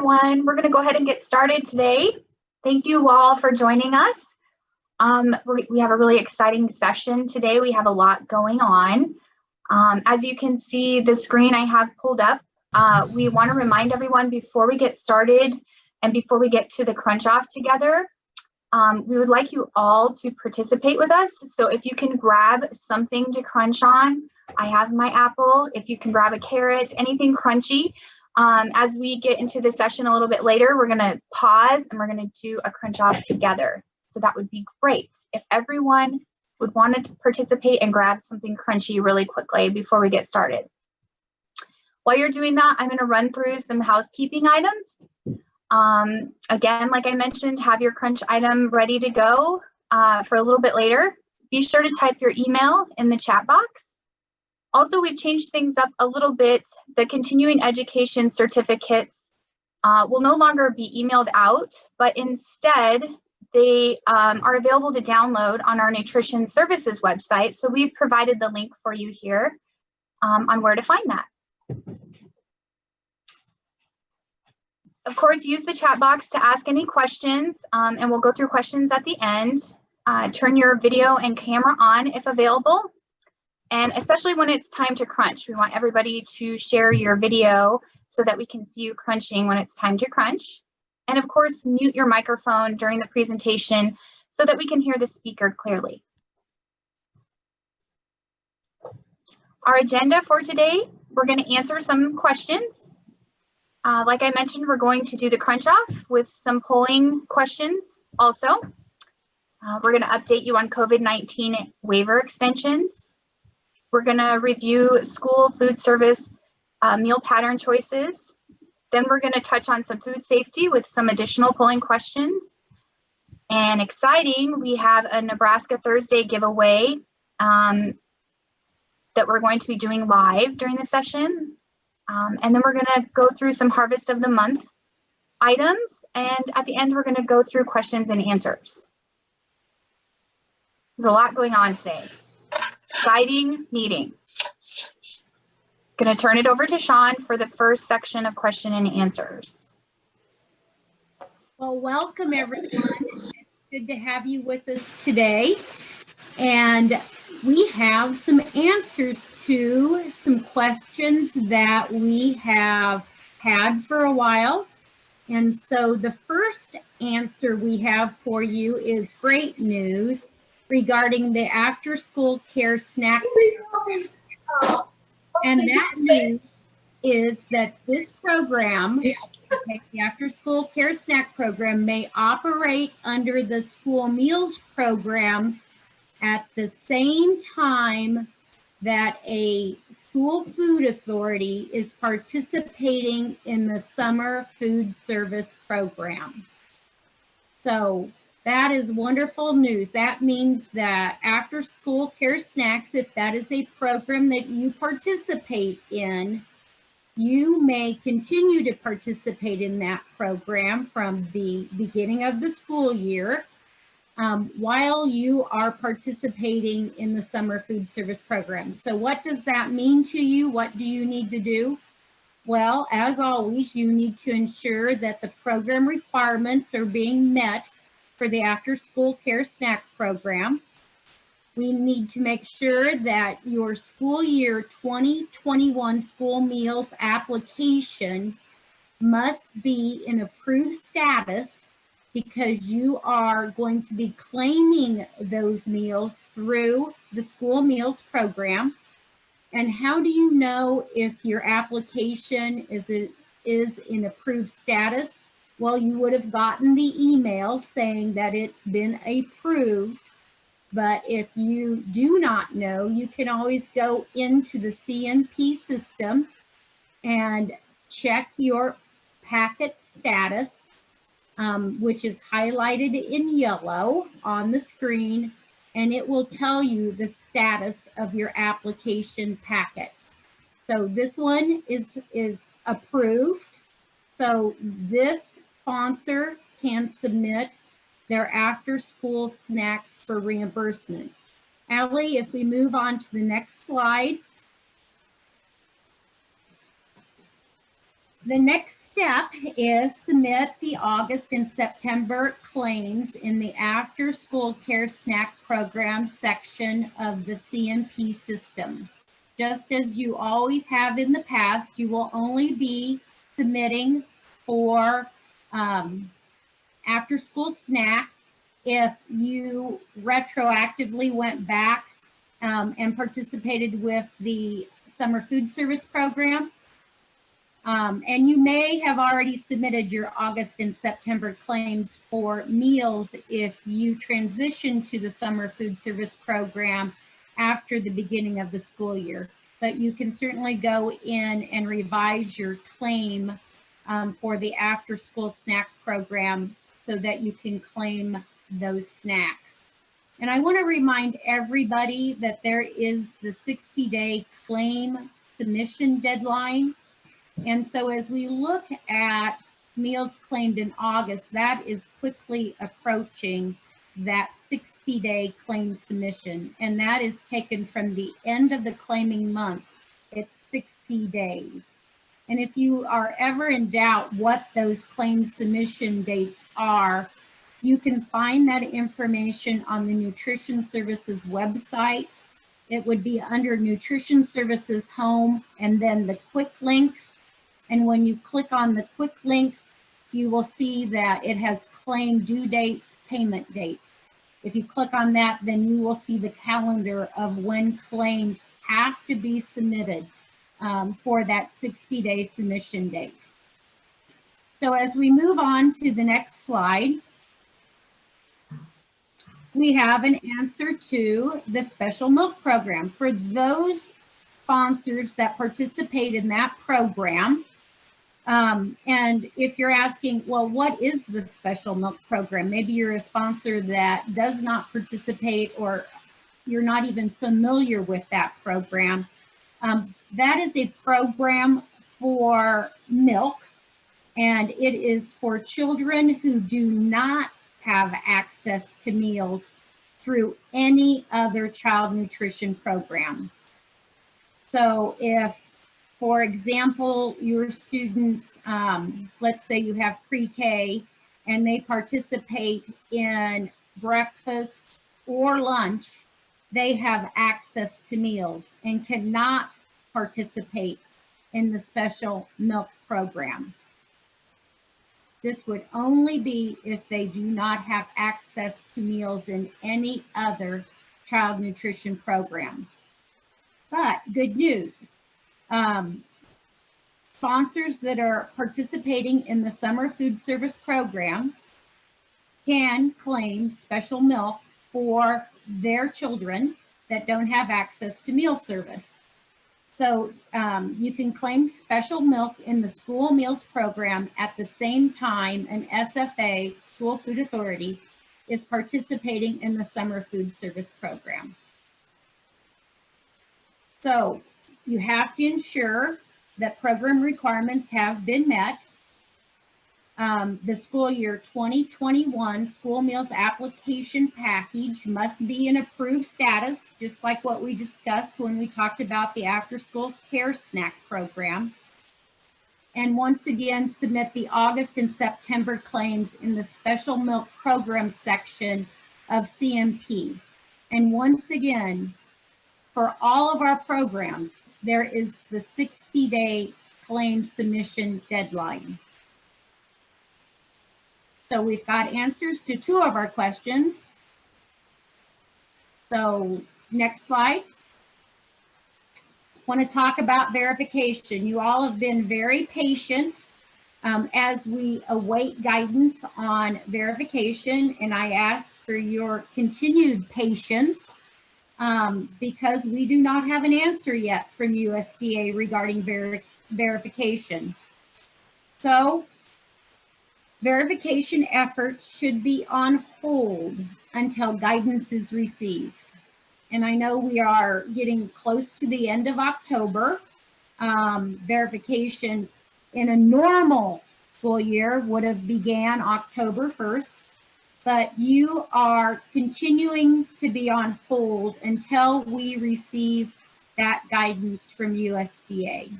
everyone. We're going to go ahead and get started today. Thank you all for joining us. We have a really exciting session today. We have a lot going on. As you can see, the screen I have pulled up, we want to remind everyone before we get started and before we get to the crunch off together, we would like you all to participate with us. So if you can grab something to crunch on, I have my apple. If you can grab a carrot, anything crunchy. As we get into the session a little bit later, we're going to pause and we're going to do a crunch off together. So that would be great if everyone would want to participate and grab something crunchy really quickly before we get started. While you're doing that, I'm going to run through some housekeeping items. Again, like I mentioned, have your crunch item ready to go for a little bit later. Be sure to type your email in the chat box. Also, we've changed things up a little bit. The continuing education certificates will no longer be emailed out, but instead they are available to download on our nutrition services website. So we've provided the link for you here on where to find that. Of course, use the chat box to ask any questions, and we'll go through questions at the end. Turn your video and camera on if available. And especially when it's time to crunch, we want everybody to share your video so that we can see you crunching when it's time to crunch. And of course, mute your microphone during the presentation so that we can hear the speaker clearly. Our agenda for today, we're going to answer some questions. Like I mentioned, we're going to do the crunch off with some polling questions also. We're going to update you on COVID-19 waiver extensions. We're going to review school food service meal pattern choices. Then we're going to touch on some food safety with some additional polling questions. And exciting, we have a Nebraska Thursday giveaway that we're going to be doing live during the session. And then we're going to go through some harvest of the month items. And at the end, we're going to go through questions and answers. There's a lot going on today. Exciting meeting. Going to turn it over to Sean for the first section of question and answers. Well, welcome everyone. It's good to have you with us today. And we have some answers to some questions that we have had for a while. And so the first answer we have for you is great news regarding the after-school care snack. And that news is that this program, the after-school care snack program, may operate under the school meals program at the same time that a school food authority is participating in the summer food service program. So that is wonderful news. That means that after school care snacks, if that is a program that you participate in, you may continue to participate in that program from the beginning of the school year while you are participating in the summer food service program. So what does that mean to you? What do you need to do? Well, as always, you need to ensure that the program requirements are being met for the after-school care snack program. We need to make sure that your school year 2021 school meals application must be in approved status because you are going to be claiming those meals through the school meals program. And how do you know if your application is in approved status? Well, you would have gotten the email saying that it's been approved. But if you do not know, you can always go into the CNP system and check your packet status, which is highlighted in yellow on the screen, and it will tell you the status of your application packet. So this one is approved. So this sponsor can submit their after-school snacks for reimbursement. Allie, if we move on to the next slide. The next step is submit the August and September claims in the After School Care Snack Program section of the CMP system. Just as you always have in the past, you will only be submitting for after school snack if you retroactively went back and participated with the summer food service program. And you may have already submitted your August and September claims for meals if you transition to the summer food service program after the beginning of the school year. But you can certainly go in and revise your claim for the after school snack program so that you can claim those snacks. And I want to remind everybody that there is the 60-day claim submission deadline. And so as we look at meals claimed in August, that is quickly approaching that 60-day claim submission. And that is taken from the end of the claiming month. It's 60 days. And if you are ever in doubt what those claim submission dates are, you can find that information on the Nutrition Services website. It would be under Nutrition Services Home and then the quick links. And when you click on the quick links, you will see that it has claim due dates, payment dates. If you click on that, then you will see the calendar of when claims have to be submitted for that 60-day submission date. So as we move on to the next slide, we have an answer to the special milk program. For those sponsors that participate in that program, and if you're asking, well, what is the special milk program? Maybe you're a sponsor that does not participate or you're not even familiar with that program. That is a program for milk, and it is for children who do not have access to meals through any other child nutrition program. So if, for example, your students, let's say you have pre-K and they participate in breakfast or lunch, they have access to meals and cannot participate in the special milk program. This would only be if they do not have access to meals in any other child nutrition program. But good news, sponsors that are participating in the summer food service program can claim special milk for their children that don't have access to meal service. So you can claim special milk in the school meals program at the same time an SFA, School Food Authority, is participating in the summer food service program. So you have to ensure that program requirements have been met. The school year 2021 school meals application package must be in approved status, just like what we discussed when we talked about the after school care snack program. And once again, submit the August and September claims in the special milk program section of CMP. And once again, for all of our programs, there is the 60-day claim submission deadline. So we've got answers to 2 of our questions. So next slide. Want to talk about verification. You all have been very patient as we await guidance on verification, and I ask for your continued patience because we do not have an answer yet from USDA regarding verification. So verification efforts should be on hold until guidance is received. And I know we are getting close to the end of October. Verification in a normal school year would have began October 1st, but you are continuing to be on hold until we receive that guidance from USDA.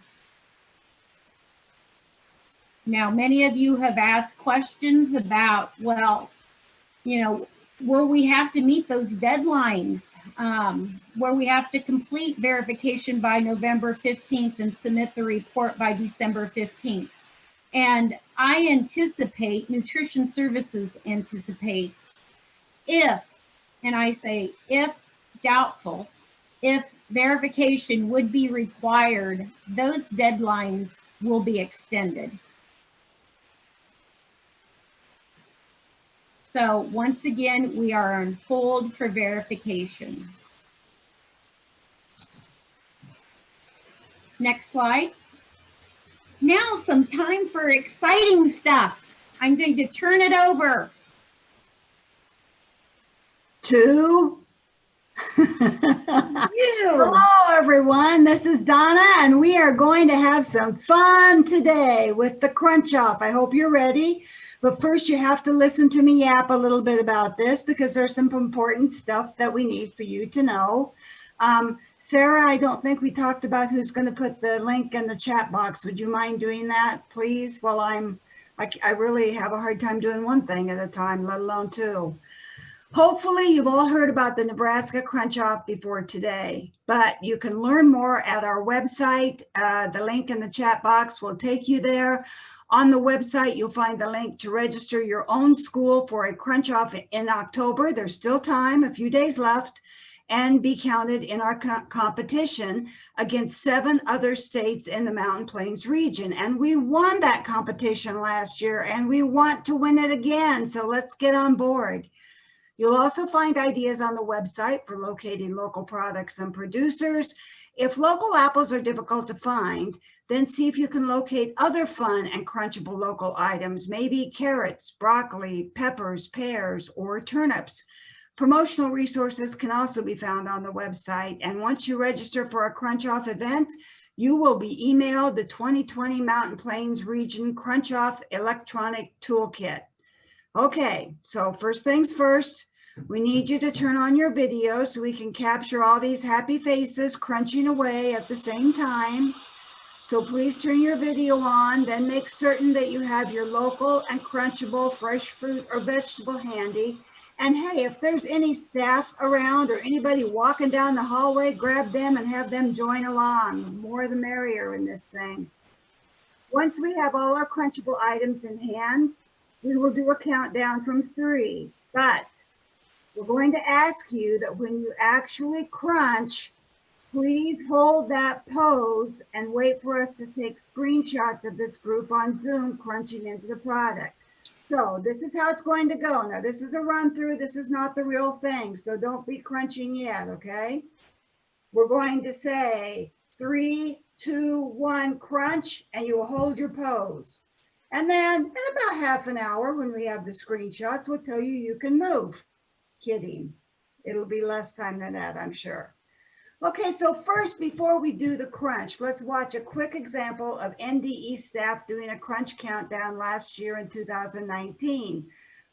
Now, many of you have asked questions about, well, you know, will we have to meet those deadlines? Where we have to complete verification by November 15th and submit the report by December 15th. And I anticipate, Nutrition Services anticipates, if, and I say if doubtful, if verification would be required, those deadlines will be extended. So once again, we are on hold for verification. Next slide. Now some time for exciting stuff. I'm going to turn it over to you. Hello everyone, this is Donna and we are going to have some fun today with the crunch off. I hope you're ready, but first you have to listen to me yap a little bit about this because there's some important stuff that we need for you to know. Sarah, I don't think we talked about who's going to put the link in the chat box. Would you mind doing that, please? While I really have a hard time doing one thing at a time, let alone two. Hopefully you've all heard about the Nebraska Crunch Off before today, but you can learn more at our website. The link in the chat box will take you there. On the website, you'll find the link to register your own school for a Crunch Off in October. There's still time, a few days left, and be counted in our competition against 7 other states in the Mountain Plains region. And we won that competition last year and we want to win it again. So let's get on board. You'll also find ideas on the website for locating local products and producers. If local apples are difficult to find, then see if you can locate other fun and crunchable local items, maybe carrots, broccoli, peppers, pears, or turnips. Promotional resources can also be found on the website. And once you register for a Crunch Off event, you will be emailed the 2020 Mountain Plains Region Crunch Off Electronic Toolkit. Okay, so first things first, we need you to turn on your video so we can capture all these happy faces crunching away at the same time. So please turn your video on, then make certain that you have your local and crunchable fresh fruit or vegetable handy. And hey, if there's any staff around or anybody walking down the hallway, grab them and have them join along. The more the merrier in this thing. Once we have all our crunchable items in hand, we will do a countdown from 3. But we're going to ask you that when you actually crunch, please hold that pose and wait for us to take screenshots of this group on Zoom crunching into the product. So this is how it's going to go. Now this is a run through. This is not the real thing. So don't be crunching yet, okay? We're going to say 3, 2, 1, crunch, and you will hold your pose. And then in about half an hour, when we have the screenshots, we'll tell you you can move. Kidding. It'll be less time than that, I'm sure. Okay, so first, before we do the crunch, let's watch a quick example of NDE staff doing a crunch countdown last year in 2019.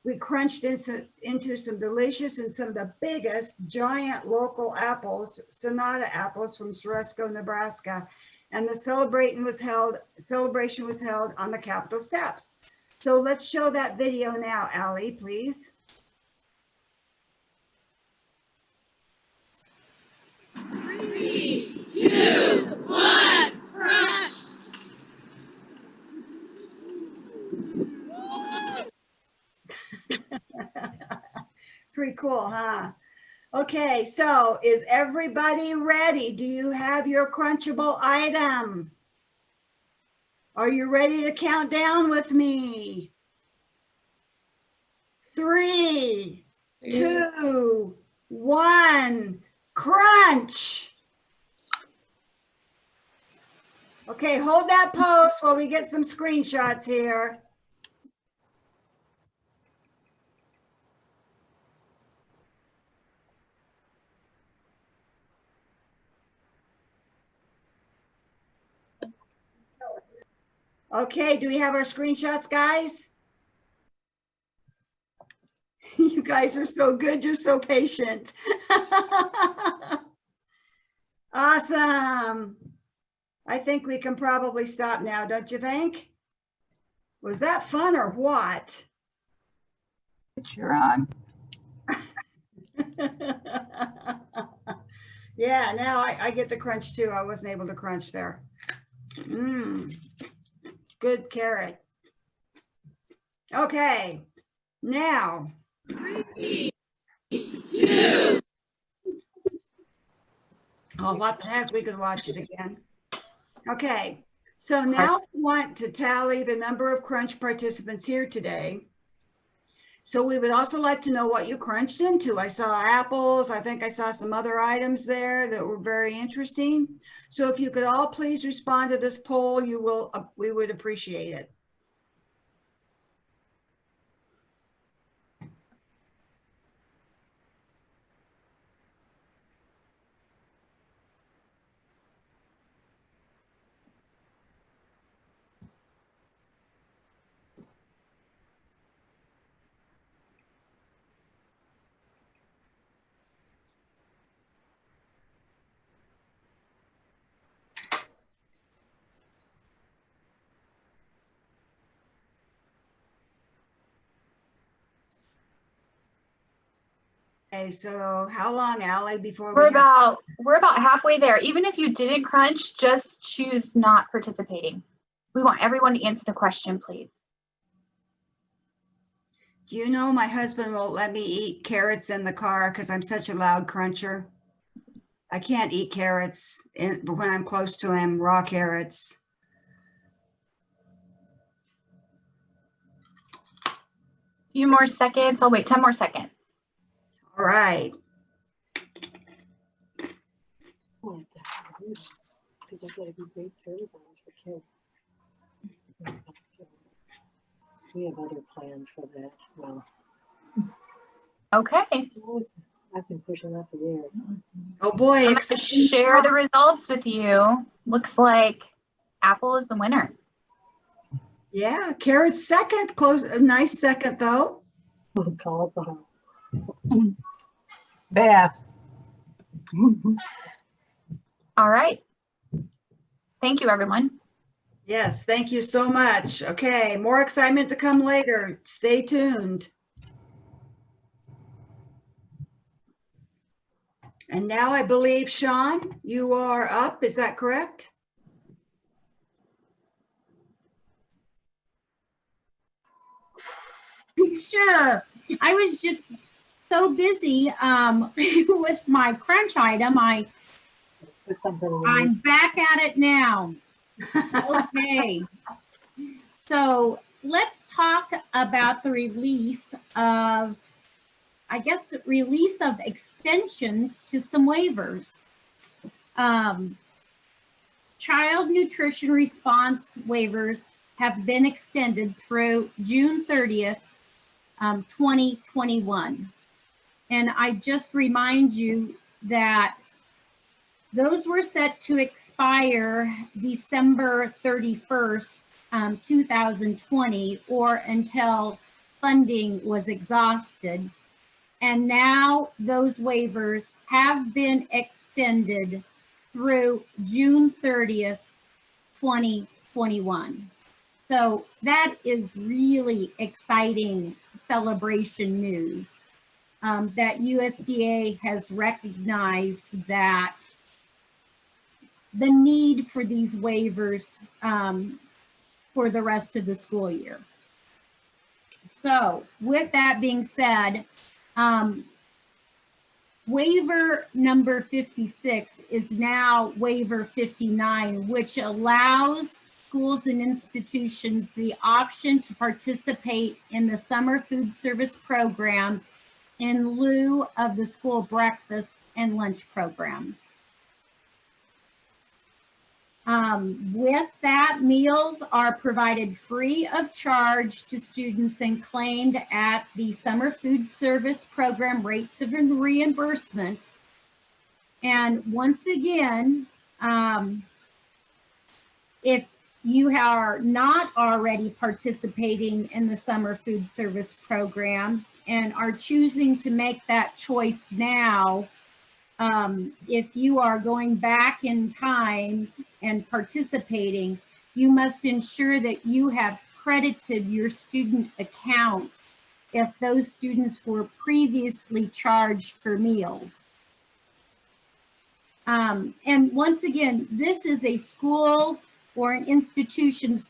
We crunched into some delicious and some of the biggest giant local apples, Sonata apples from Ceresco, Nebraska. And the celebration was held on the Capitol steps. So let's show that video now, Allie, please. 3, 2, 1, crunch! Pretty cool, huh? Okay, so is everybody ready? Do you have your crunchable item? Are you ready to count down with me? 3, 2, 1, crunch. Okay, hold that pose while we get some screenshots here. Okay, do we have our screenshots, guys? You guys are so good. You're so patient. Awesome. I think we can probably stop now, don't you think? Was that fun or what? You're on. Yeah, now I get to crunch too. I wasn't able to crunch there. Good carrot. Okay, now. 3, 2. Oh, what the heck, we could watch it again. Okay, so now we want to tally the number of crunch participants here today. So we would also like to know what you crunched into. I saw apples. I think I saw some other items there that were very interesting. So if you could all please respond to this poll, we would appreciate it. Okay, so how long, Allie, before We're about halfway there. Even if you didn't crunch, just choose not participating. We want everyone to answer the question, please. Do you know my husband won't let me eat carrots in the car because I'm such a loud cruncher? I can't eat carrots when I'm close to him, raw carrots. A few more seconds. I'll wait 10 more seconds. All right. Because I've got to be great service hours for kids. We have other plans for that. Well, Okay. I've been pushing that for years. Oh boy. I'm going to share the results with you. Looks like apple is the winner. Yeah, carrots second. Close. A nice second though. Call it the house. Beth. All right. Thank you, everyone. Yes, thank you so much. Okay, more excitement to come later. Stay tuned. And now I believe, Sean, you are up. Is that correct? Sure. I was just so busy with my crunch item. I'm back at it now. Okay. So let's talk about the release of extensions to some waivers. Child nutrition response waivers have been extended through June 30th, 2021. And I just remind you that those were set to expire December 31st, 2020, or until funding was exhausted. And now those waivers have been extended through June 30th, 2021. So that is really exciting celebration news, that USDA has recognized that the need for these waivers for the rest of the school year. So with that being said, waiver number 56 is now waiver 59, which allows schools and institutions the option to participate in the summer food service program in lieu of the school breakfast and lunch programs. With that, meals are provided free of charge to students and claimed at the summer food service program rates of reimbursement. And once again, if you are not already participating in the summer food service program and are choosing to make that choice now, if you are going back in time and participating, you must ensure that you have credited your student accounts if those students were previously charged for meals. And once again, this is a school or an institution's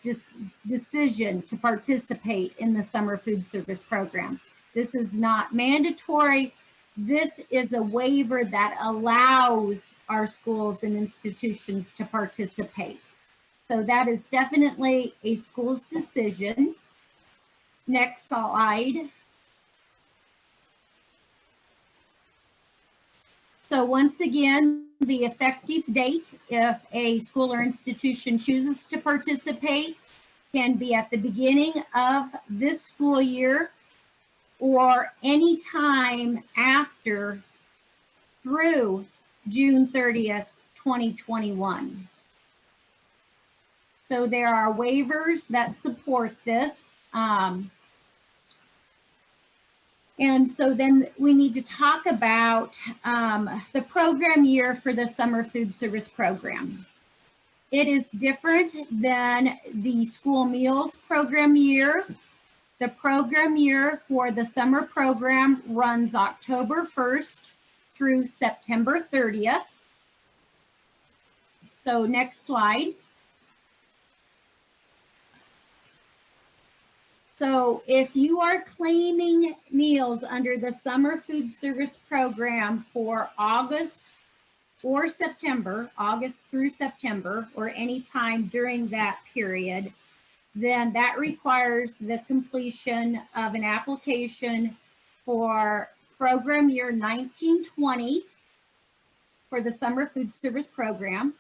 decision to participate in the summer food service program. This is not mandatory. This is a waiver that allows our schools and institutions to participate. So that is definitely a school's decision. Next slide. So once again, the effective date, if a school or institution chooses to participate, can be at the beginning of this school year or any time after through June 30th, 2021. So there are waivers that support this. And so then we need to talk about the program year for the summer food service program. It is different than the school meals program year. The program year for the summer program runs October 1st through September 30th. So next slide. So if you are claiming meals under the summer food service program for August or September, August through September, or any time during that period, then that requires the completion of an application for program year 1920 for the summer food service program.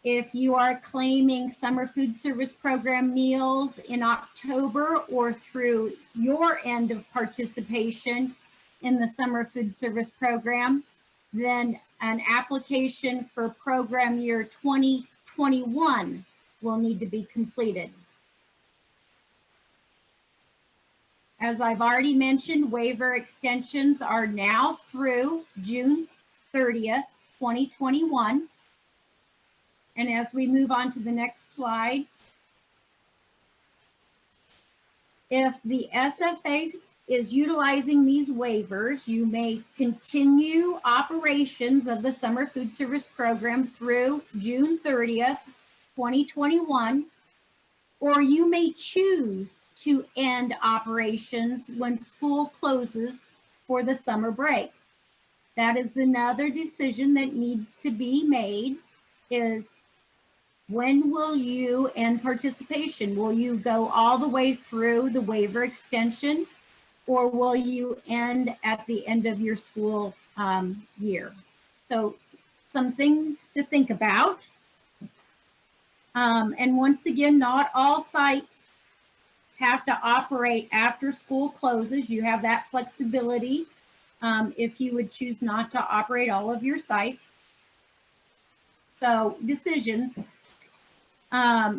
If you are claiming summer food service program meals in October or through your end of participation in the summer food service program, then an application for program year 2021 will need to be completed. As I've already mentioned, waiver extensions are now through June 30th, 2021. And as we move on to the next slide, if the SFA is utilizing these waivers, you may continue operations of the summer food service program through June 30th, 2021, or you may choose to end operations when school closes for the summer break. That is another decision that needs to be made, is when will you end participation? Will you go all the way through the waiver extension, or will you end at the end of your school year? So some things to think about. And once again, not all sites have to operate after school closes. You have that flexibility if you would choose not to operate all of your sites. So decisions.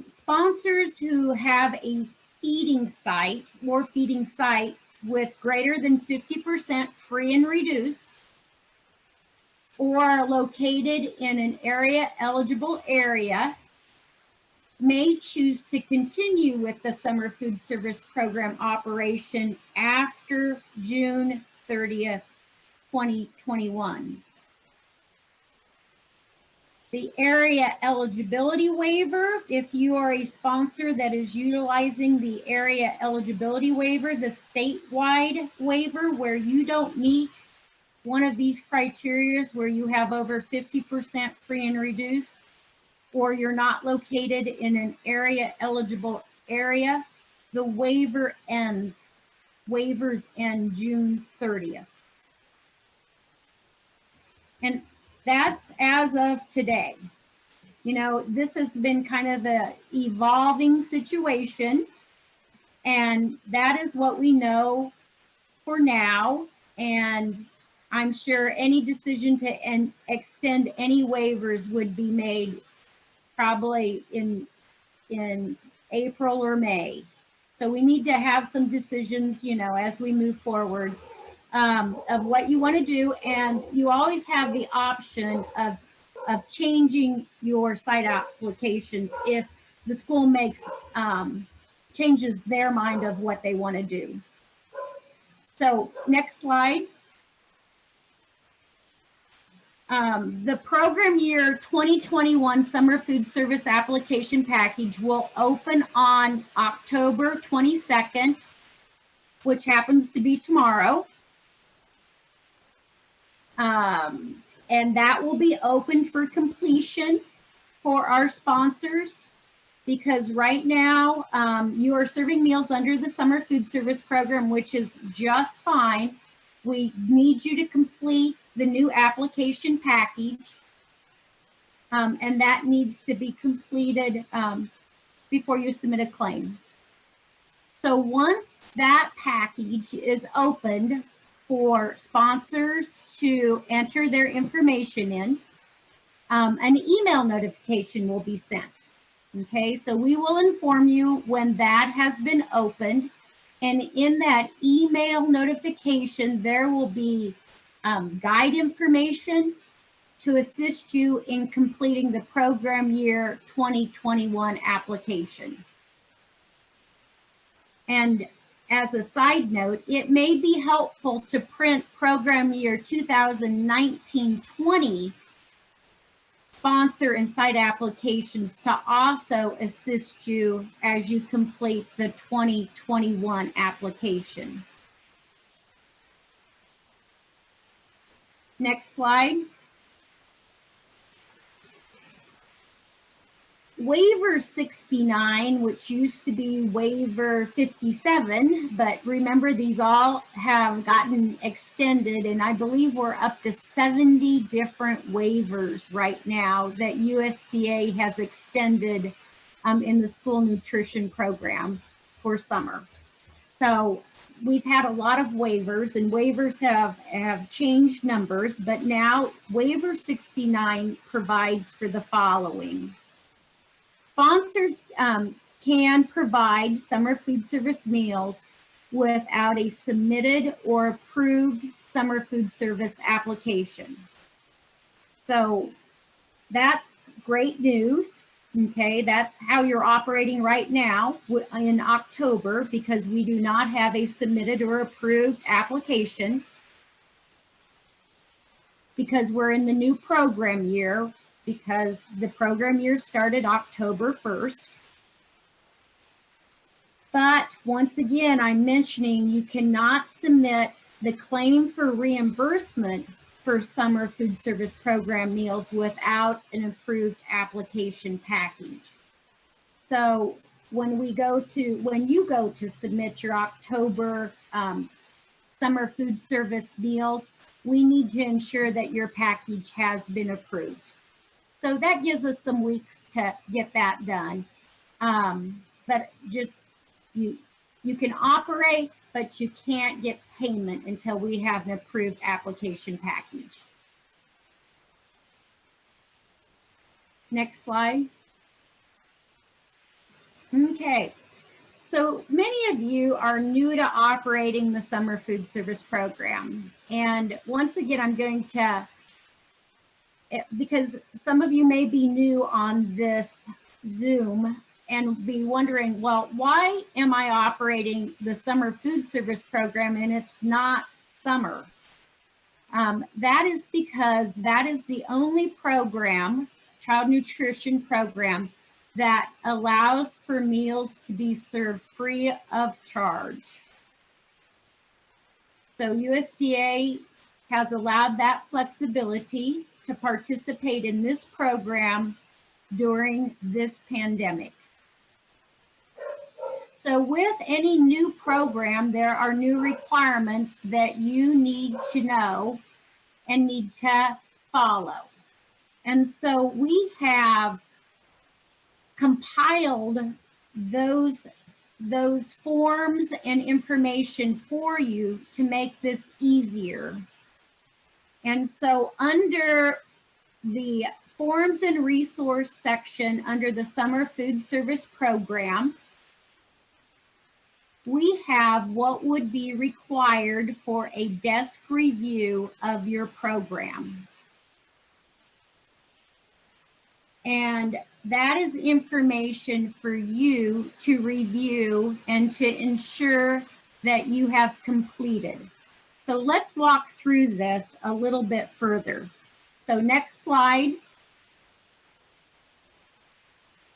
Sponsors who have a feeding site or feeding sites with greater than 50% free and reduced, or are located in an eligible area, may choose to continue with the summer food service program operation after June 30th, 2021. The area eligibility waiver, if you are a sponsor that is utilizing the area eligibility waiver, the statewide waiver where you don't meet one of these criteria where you have over 50% free and reduced, or you're not located in an area eligible area, the waiver ends. Waivers end June 30th. And that's as of today. You know, this has been kind of an evolving situation, and that is what we know for now. And I'm sure any decision to extend any waivers would be made probably in April or May. So we need to have some decisions, you know, as we move forward of what you want to do. And you always have the option of changing your site applications if the school makes changes their mind of what they want to do. So next slide. The program year 2021 summer food service application package will open on October 22nd, which happens to be tomorrow. And that will be open for completion for our sponsors, because right now you are serving meals under the summer food service program, which is just fine. We need you to complete the new application package, and that needs to be completed before you submit a claim. So once that package is opened for sponsors to enter their information in, an email notification will be sent. Okay, so we will inform you when that has been opened. And in that email notification, there will be guide information to assist you in completing the program year 2021 application. And as a side note, it may be helpful to print program year 2019-20 sponsor and site applications to also assist you as you complete the 2021 application. Next slide. Waiver 69, which used to be Waiver 57, but remember these all have gotten extended, and I believe we're up to 70 different waivers right now that USDA has extended in the school nutrition program for summer. So we've had a lot of waivers, and waivers have changed numbers, but now Waiver 69 provides for the following. Sponsors can provide summer food service meals without a submitted or approved summer food service application. So that's great news. Okay, that's how you're operating right now in October, because we do not have a submitted or approved application, because we're in the new program year, because the program year started October 1st. But once again, I'm mentioning you cannot submit the claim for reimbursement for summer food service program meals without an approved application package. So when you go to submit your October summer food service meals, we need to ensure that your package has been approved. So that gives us some weeks to get that done. But just you can operate, but you can't get payment until we have an approved application package. Next slide. Okay, so many of you are new to operating the summer food service program. And once again, I'm going to, because some of you may be new on this Zoom and be wondering, well, why am I operating the summer food service program and it's not summer? That is because that is the only program, child nutrition program, that allows for meals to be served free of charge. So USDA has allowed that flexibility to participate in this program during this pandemic. So with any new program, there are new requirements that you need to know and need to follow. And so we have compiled those forms and information for you to make this easier. And so under the forms and resource section under the summer food service program, we have what would be required for a desk review of your program. And that is information for you to review and to ensure that you have completed. So let's walk through this a little bit further. So next slide.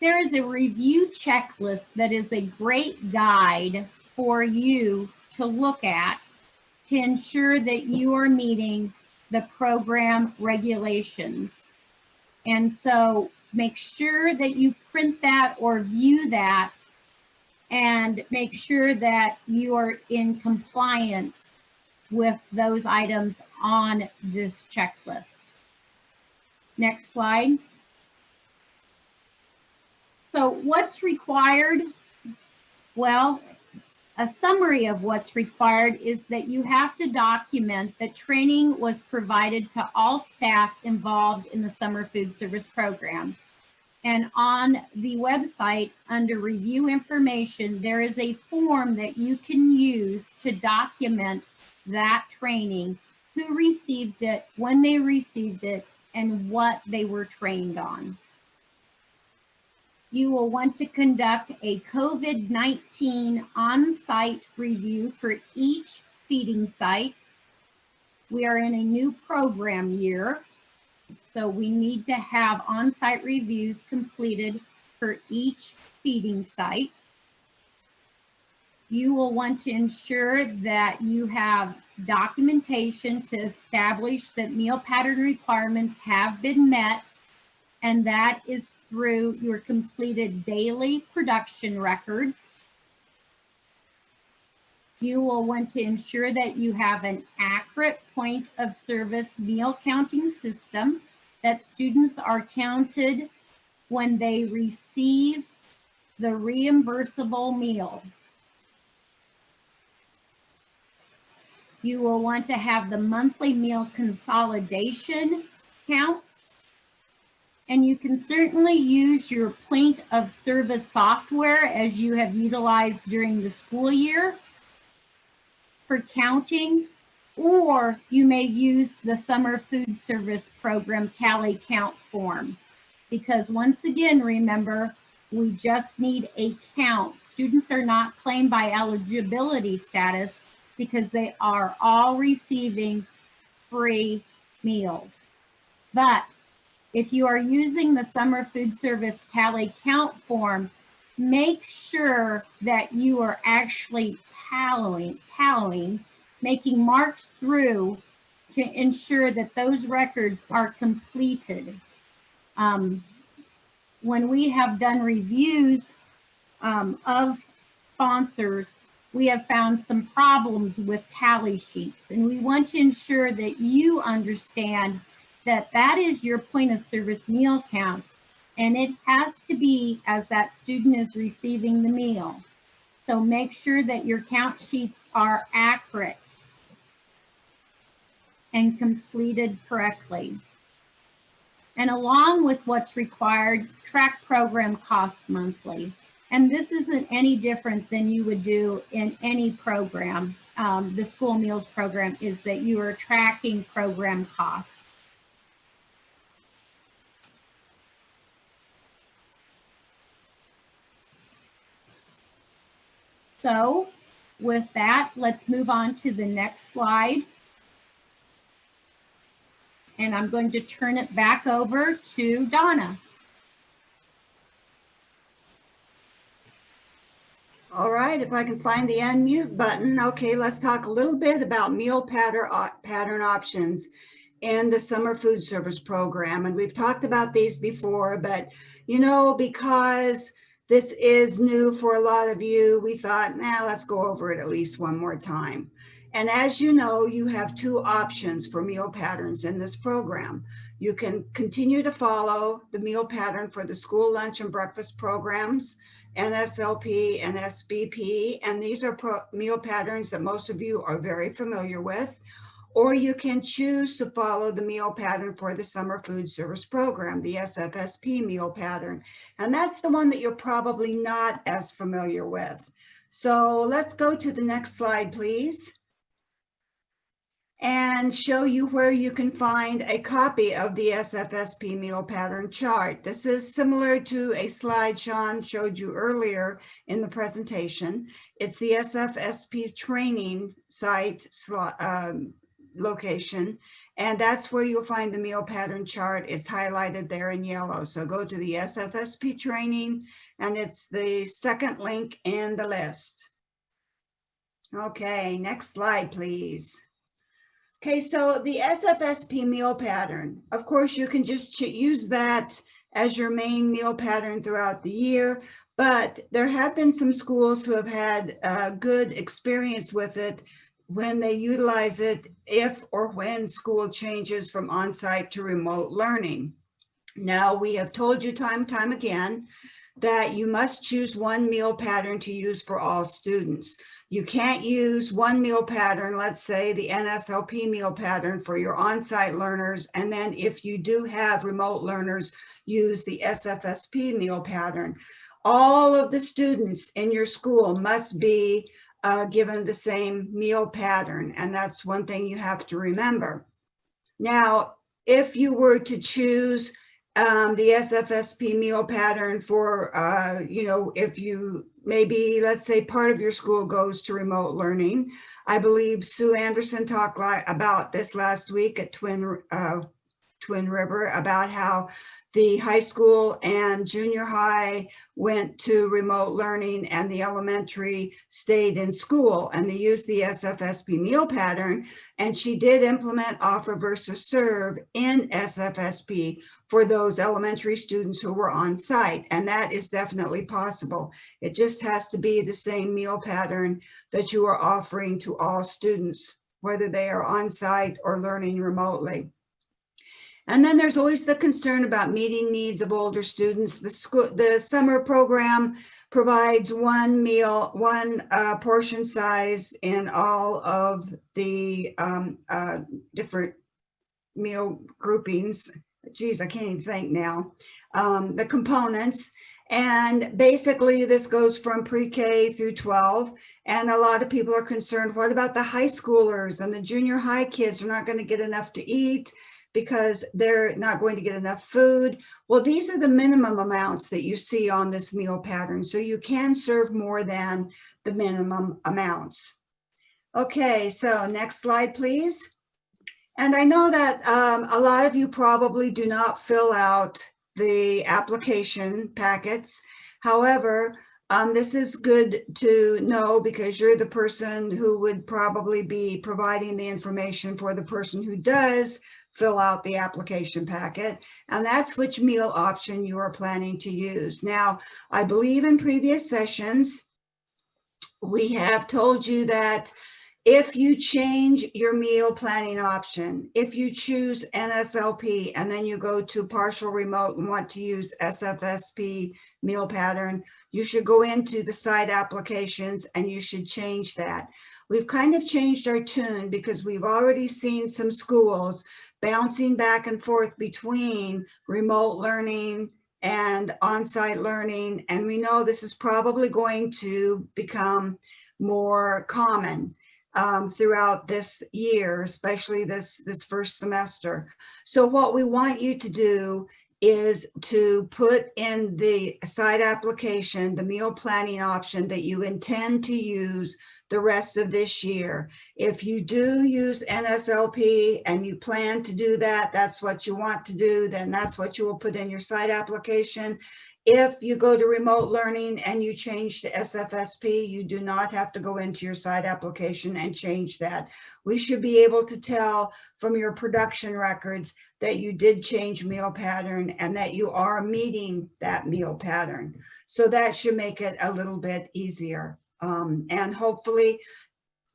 There is a review checklist that is a great guide for you to look at to ensure that you are meeting the program regulations. And so make sure that you print that or view that and make sure that you are in compliance with those items on this checklist. Next slide. So what's required? Well, a summary of what's required is that you have to document that training was provided to all staff involved in the summer food service program. And on the website, under review information, there is a form that you can use to document that training, who received it, when they received it, and what they were trained on. You will want to conduct a COVID-19 on-site review for each feeding site. We are in a new program year, so we need to have on-site reviews completed for each feeding site. You will want to ensure that you have documentation to establish that meal pattern requirements have been met, and that is through your completed daily production records. You will want to ensure that you have an accurate point of service meal counting system, that students are counted when they receive the reimbursable meal. You will want to have the monthly meal consolidation counts. And you can certainly use your point of service software as you have utilized during the school year for counting, or you may use the summer food service program tally count form. Because once again, remember, we just need a count. Students are not claimed by eligibility status because they are all receiving free meals. But if you are using the summer food service tally count form, make sure that you are actually tallying, making marks through to ensure that those records are completed. When we have done reviews of sponsors, we have found some problems with tally sheets, and we want to ensure that you understand that that is your point of service meal count, and it has to be as that student is receiving the meal. So make sure that your count sheets are accurate and completed correctly. And along with what's required, track program costs monthly. And this isn't any different than you would do in any program. The school meals program is that you are tracking program costs. So with that, let's move on to the next slide. And I'm going to turn it back over to Donna. All right, if I can find the unmute button. Okay, let's talk a little bit about meal pattern options in the summer food service program. And we've talked about these before, but you know, because this is new for a lot of you, we thought, let's go over it at least one more time. And as you know, you have two options for meal patterns in this program. You can continue to follow the meal pattern for the school lunch and breakfast programs, NSLP and SBP, and these are meal patterns that most of you are very familiar with. Or you can choose to follow the meal pattern for the summer food service program, the SFSP meal pattern. And that's the one that you're probably not as familiar with. So let's go to the next slide, please. and show you where you can find a copy of the SFSP meal pattern chart. This is similar to a slide Sean showed you earlier in the presentation. It's the SFSP training site location, and that's where you'll find the meal pattern chart. It's highlighted there in yellow. So go to the SFSP training, and it's the second link in the list. Okay, next slide, please. Okay, so the SFSP meal pattern, of course, you can just use that as your main meal pattern throughout the year, but there have been some schools who have had a good experience with it when they utilize it if or when school changes from on-site to remote learning. Now, we have told you time and time again that you must choose one meal pattern to use for all students. You can't use one meal pattern, let's say the NSLP meal pattern for your on-site learners, and then if you do have remote learners, use the SFSP meal pattern. All of the students in your school must be given the same meal pattern, and that's one thing you have to remember. Now, if you were to choose the SFSP meal pattern for, if you maybe, let's say part of your school goes to remote learning. I believe Sue Anderson talked about this last week at Twin River about how the high school and junior high went to remote learning and the elementary stayed in school, and they used the SFSP meal pattern, and she did implement offer versus serve in SFSP for those elementary students who were on site, and that is definitely possible. It just has to be the same meal pattern that you are offering to all students, whether they are on site or learning remotely. And then there's always the concern about meeting needs of older students. The summer program provides one meal, one portion size in all of the different meal groupings. Geez, I can't even think now. The components. And basically this goes from pre-K through 12. And a lot of people are concerned, what about the high schoolers and the junior high kids? Are not going to get enough to eat because they're not going to get enough food. Well, these are the minimum amounts that you see on this meal pattern. So you can serve more than the minimum amounts. Okay, so next slide, please. And I know that a lot of you probably do not fill out the application packets. However, this is good to know because you're the person who would probably be providing the information for the person who does fill out the application packet, and that's which meal option you are planning to use. Now, I believe in previous sessions, we have told you that if you change your meal planning option, if you choose NSLP and then you go to partial remote and want to use SFSP meal pattern, you should go into the site applications and you should change that. We've kind of changed our tune because we've already seen some schools bouncing back and forth between remote learning and on-site learning. And we know this is probably going to become more common throughout this year, especially this first semester. So what we want you to do is to put in the site application the meal planning option that you intend to use the rest of this year. If you do use NSLP and you plan to do that, that's what you want to do, then that's what you will put in your site application. If you go to remote learning and you change to SFSP, you do not have to go into your site application and change that. We should be able to tell from your production records that you did change meal pattern and that you are meeting that meal pattern. So that should make it a little bit easier. And hopefully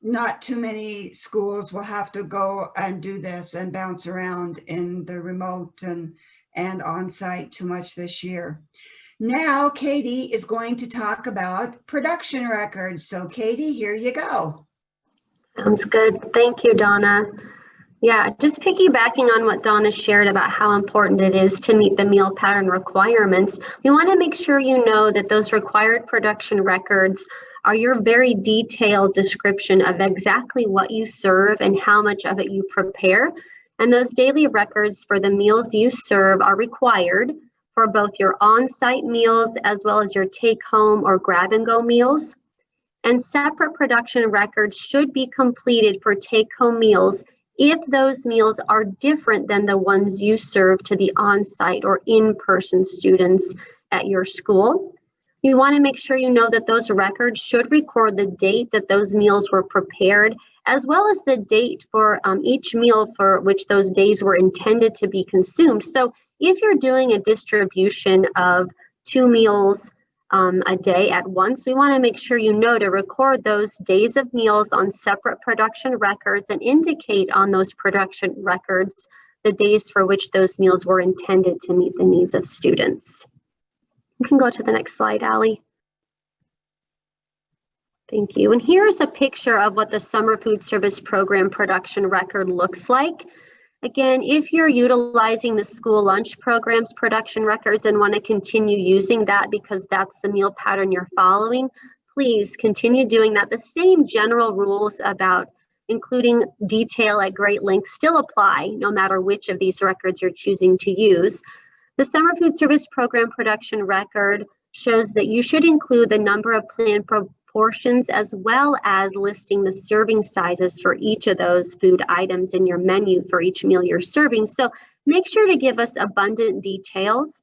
not too many schools will have to go and do this and bounce around in the remote and on-site too much this year. Now, Katie is going to talk about production records. So Katie, here you go. Sounds good. Thank you, Donna. Yeah, just piggybacking on what Donna shared about how important it is to meet the meal pattern requirements, we want to make sure you know that those required production records are your very detailed description of exactly what you serve and how much of it you prepare. And those daily records for the meals you serve are required for both your on-site meals as well as your take-home or grab-and-go meals. And separate production records should be completed for take-home meals if those meals are different than the ones you serve to the on-site or in-person students at your school. You want to make sure you know that those records should record the date that those meals were prepared, as well as the date for each meal for which those days were intended to be consumed. So if you're doing a distribution of 2 meals a day at once, we want to make sure you know to record those days of meals on separate production records and indicate on those production records the days for which those meals were intended to meet the needs of students. You can go to the next slide, Allie. Thank you. And here's a picture of what the summer food service program production record looks like. Again, if you're utilizing the school lunch program's production records and want to continue using that because that's the meal pattern you're following, please continue doing that. The same general rules about including detail at great length still apply no matter which of these records you're choosing to use. The summer food service program production record shows that you should include the number of planned portions as well as listing the serving sizes for each of those food items in your menu for each meal you're serving. So make sure to give us abundant details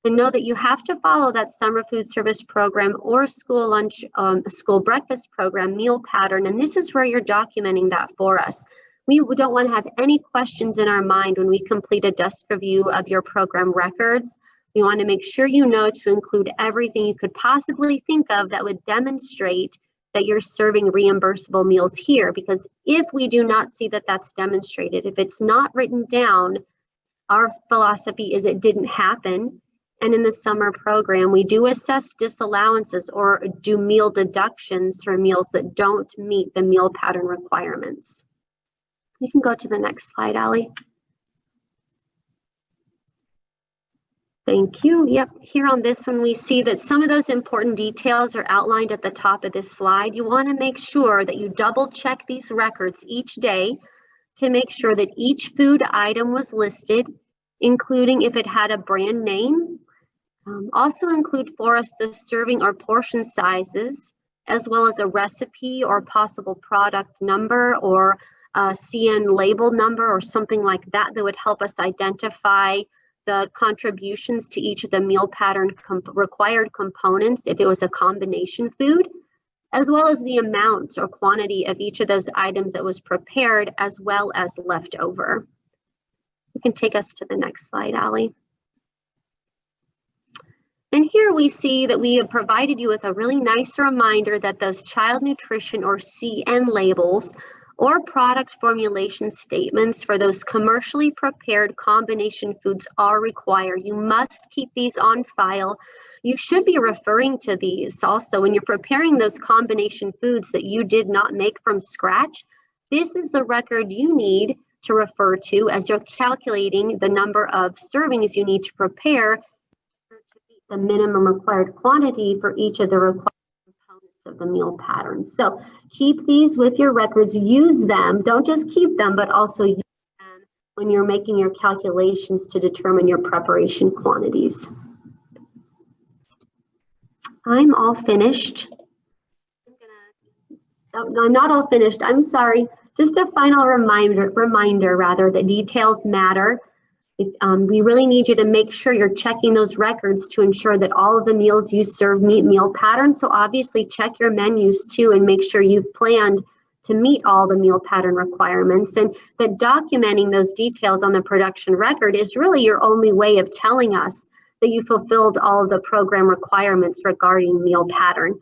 and know that you have to follow that summer food service program or school lunch, school breakfast program meal pattern. And this is where you're documenting that for us. We don't want to have any questions in our mind when we complete a desk review of your program records. We want to make sure you know to include everything you could possibly think of that would demonstrate that you're serving reimbursable meals here, because if we do not see that that's demonstrated, if it's not written down, our philosophy is it didn't happen. And in the summer program, we do assess disallowances or do meal deductions for meals that don't meet the meal pattern requirements. You can go to the next slide, Allie. Thank you. Yep, here on this one, we see that some of those important details are outlined at the top of this slide. You want to make sure that you double check these records each day to make sure that each food item was listed, including if it had a brand name. Also include for us the serving or portion sizes, as well as a recipe or possible product number or a CN label number or something like that that would help us identify the contributions to each of the meal pattern required components if it was a combination food, as well as the amount or quantity of each of those items that was prepared as well as left over. You can take us to the next slide, Allie. And here we see that we have provided you with a really nice reminder that those child nutrition or CN labels or product formulation statements for those commercially prepared combination foods are required. You must keep these on file. You should be referring to these also when you're preparing those combination foods that you did not make from scratch. This is the record you need to refer to as you're calculating the number of servings you need to prepare to meet the minimum required quantity for each of the required of the meal pattern. So keep these with your records, use them, don't just keep them, but also use them when you're making your calculations to determine your preparation quantities. I'm all finished. I'm not all finished, I'm sorry. Just a final reminder that details matter. We really need you to make sure you're checking those records to ensure that all of the meals you serve meet meal patterns. So obviously check your menus too and make sure you've planned to meet all the meal pattern requirements, and that documenting those details on the production record is really your only way of telling us that you fulfilled all of the program requirements regarding meal pattern.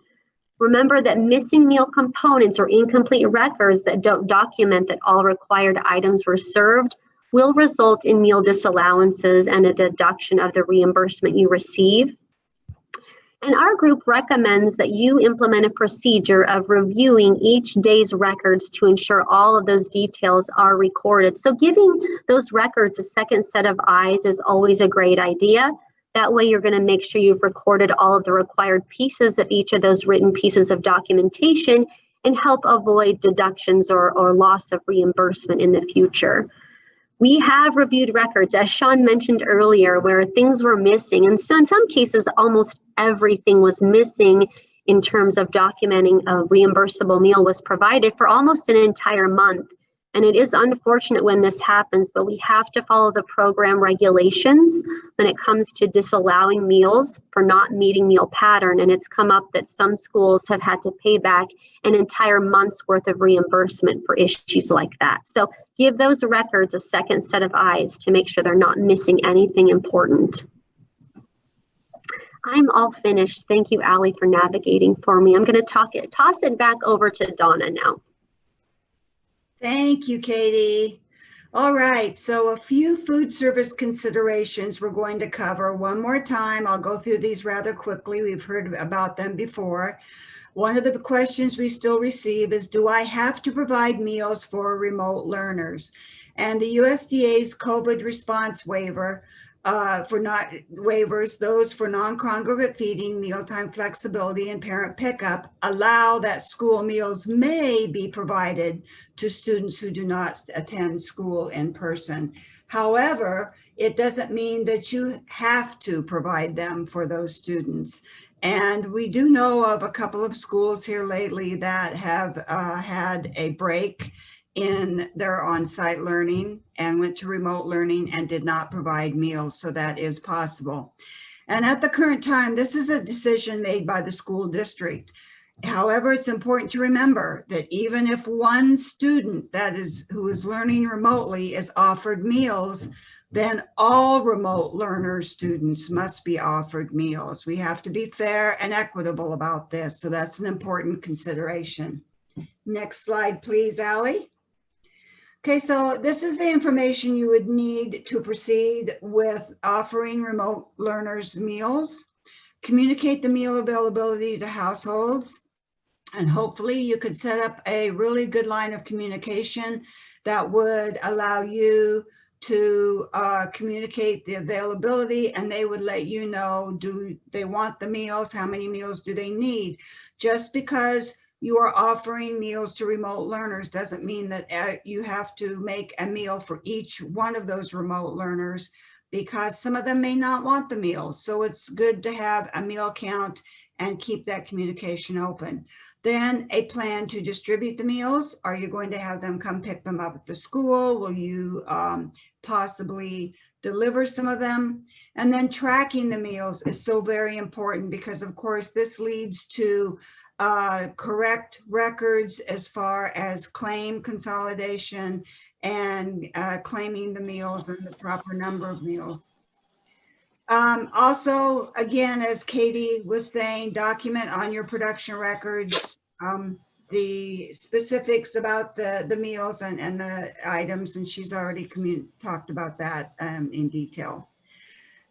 Remember that missing meal components or incomplete records that don't document that all required items were served will result in meal disallowances and a deduction of the reimbursement you receive. And our group recommends that you implement a procedure of reviewing each day's records to ensure all of those details are recorded. So giving those records a second set of eyes is always a great idea. That way you're going to make sure you've recorded all of the required pieces of each of those written pieces of documentation and help avoid deductions or loss of reimbursement in the future. We have reviewed records, as Sean mentioned earlier, where things were missing. And so in some cases, almost everything was missing in terms of documenting a reimbursable meal was provided for almost an entire month. And it is unfortunate when this happens, but we have to follow the program regulations when it comes to disallowing meals for not meeting meal pattern. And it's come up that some schools have had to pay back an entire month's worth of reimbursement for issues like that. So give those records a second set of eyes to make sure they're not missing anything important. I'm all finished. Thank you, Allie, for navigating for me. I'm going to toss it back over to Donna now. Thank you, Katie. All right, so a few food service considerations we're going to cover one more time. I'll go through these rather quickly. We've heard about them before. One of the questions we still receive is, do I have to provide meals for remote learners? And the USDA's COVID response waiver waivers, those for non-congregate feeding, mealtime flexibility, and parent pickup, allow that school meals may be provided to students who do not attend school in person. However, it doesn't mean that you have to provide them for those students. And we do know of a couple of schools here lately that have had a break in their on-site learning and went to remote learning and did not provide meals, so that is possible. And at the current time, this is a decision made by the school district. However, it's important to remember that even if one student who is learning remotely is offered meals, then all remote learner students must be offered meals. We have to be fair and equitable about this, so that's an important consideration. Next slide, please, Allie. Okay, so this is the information you would need to proceed with offering remote learners meals. Communicate the meal availability to households, and hopefully you could set up a really good line of communication that would allow you to communicate the availability, and they would let you know, do they want the meals, how many meals do they need. Just because you are offering meals to remote learners doesn't mean that you have to make a meal for each one of those remote learners, because some of them may not want the meals. So it's good to have a meal count and keep that communication open. Then a plan to distribute the meals. Are you going to have them come pick them up at the school? Will you possibly deliver some of them? And then tracking the meals is so very important, because of course this leads to correct records as far as claim consolidation and claiming the meals and the proper number of meals. Also, again, as Katie was saying, document on your production records the specifics about the meals and the items, and she's already talked about that in detail.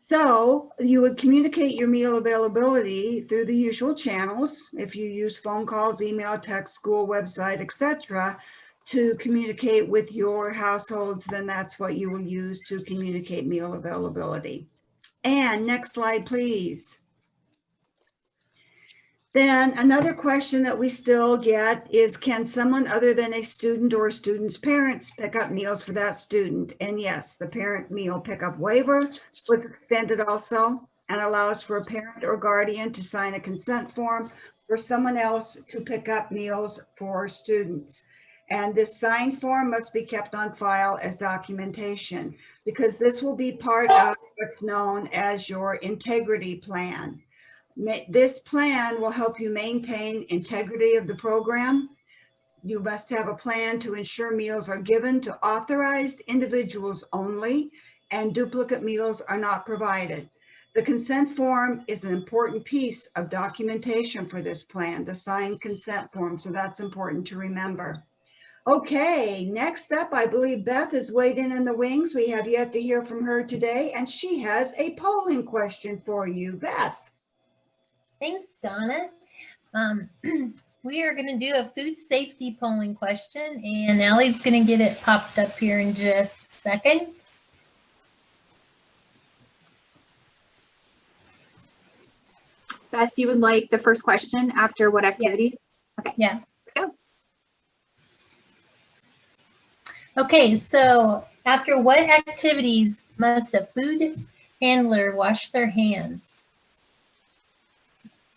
So you would communicate your meal availability through the usual channels. If you use phone calls, email, text, school website, etc., to communicate with your households, then that's what you will use to communicate meal availability. And next slide, please. Then another question that we still get is, can someone other than a student or a student's parents pick up meals for that student? And yes, the parent meal pickup waiver was extended also, and allows for a parent or guardian to sign a consent form for someone else to pick up meals for students. And this signed form must be kept on file as documentation, because this will be part of what's known as your integrity plan. This plan will help you maintain integrity of the program. You must have a plan to ensure meals are given to authorized individuals only, and duplicate meals are not provided. The consent form is an important piece of documentation for this plan, the signed consent form, so that's important to remember. Okay, next up, I believe Beth is waiting in the wings. We have yet to hear from her today, and she has a polling question for you. Beth. Thanks, Donna. We are going to do a food safety polling question, and Allie's going to get it popped up here in just a second. Beth, you would like the first question after what activities? Okay. Yeah. Here we go. Okay, so after what activities must a food handler wash their hands?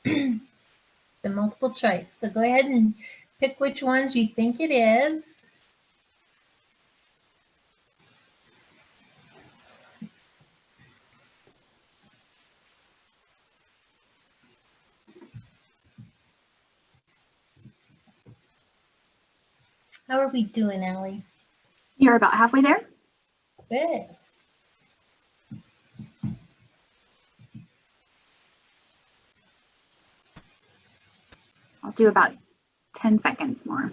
The multiple choice. So go ahead and pick which ones you think it is. How are we doing, Allie? You're about halfway there. Good. I'll do about 10 seconds more.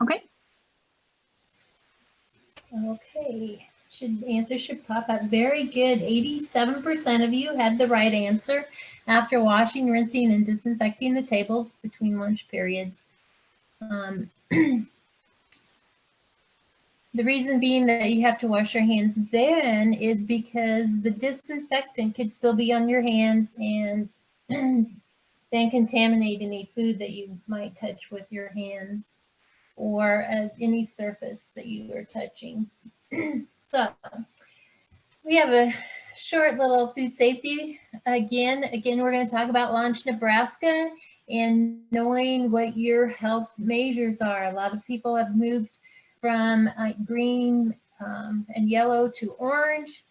Okay. Okay. Answer should pop up. Very good. 87% of you had the right answer after washing, rinsing, and disinfecting the tables between lunch periods. The reason being that you have to wash your hands then is because the disinfectant could still be on your hands and then contaminate any food that you might touch with your hands or any surface that you are touching. So we have a short little food safety. Again, we're going to talk about Launch Nebraska and knowing what your health measures are. A lot of people have moved from green and yellow to orange.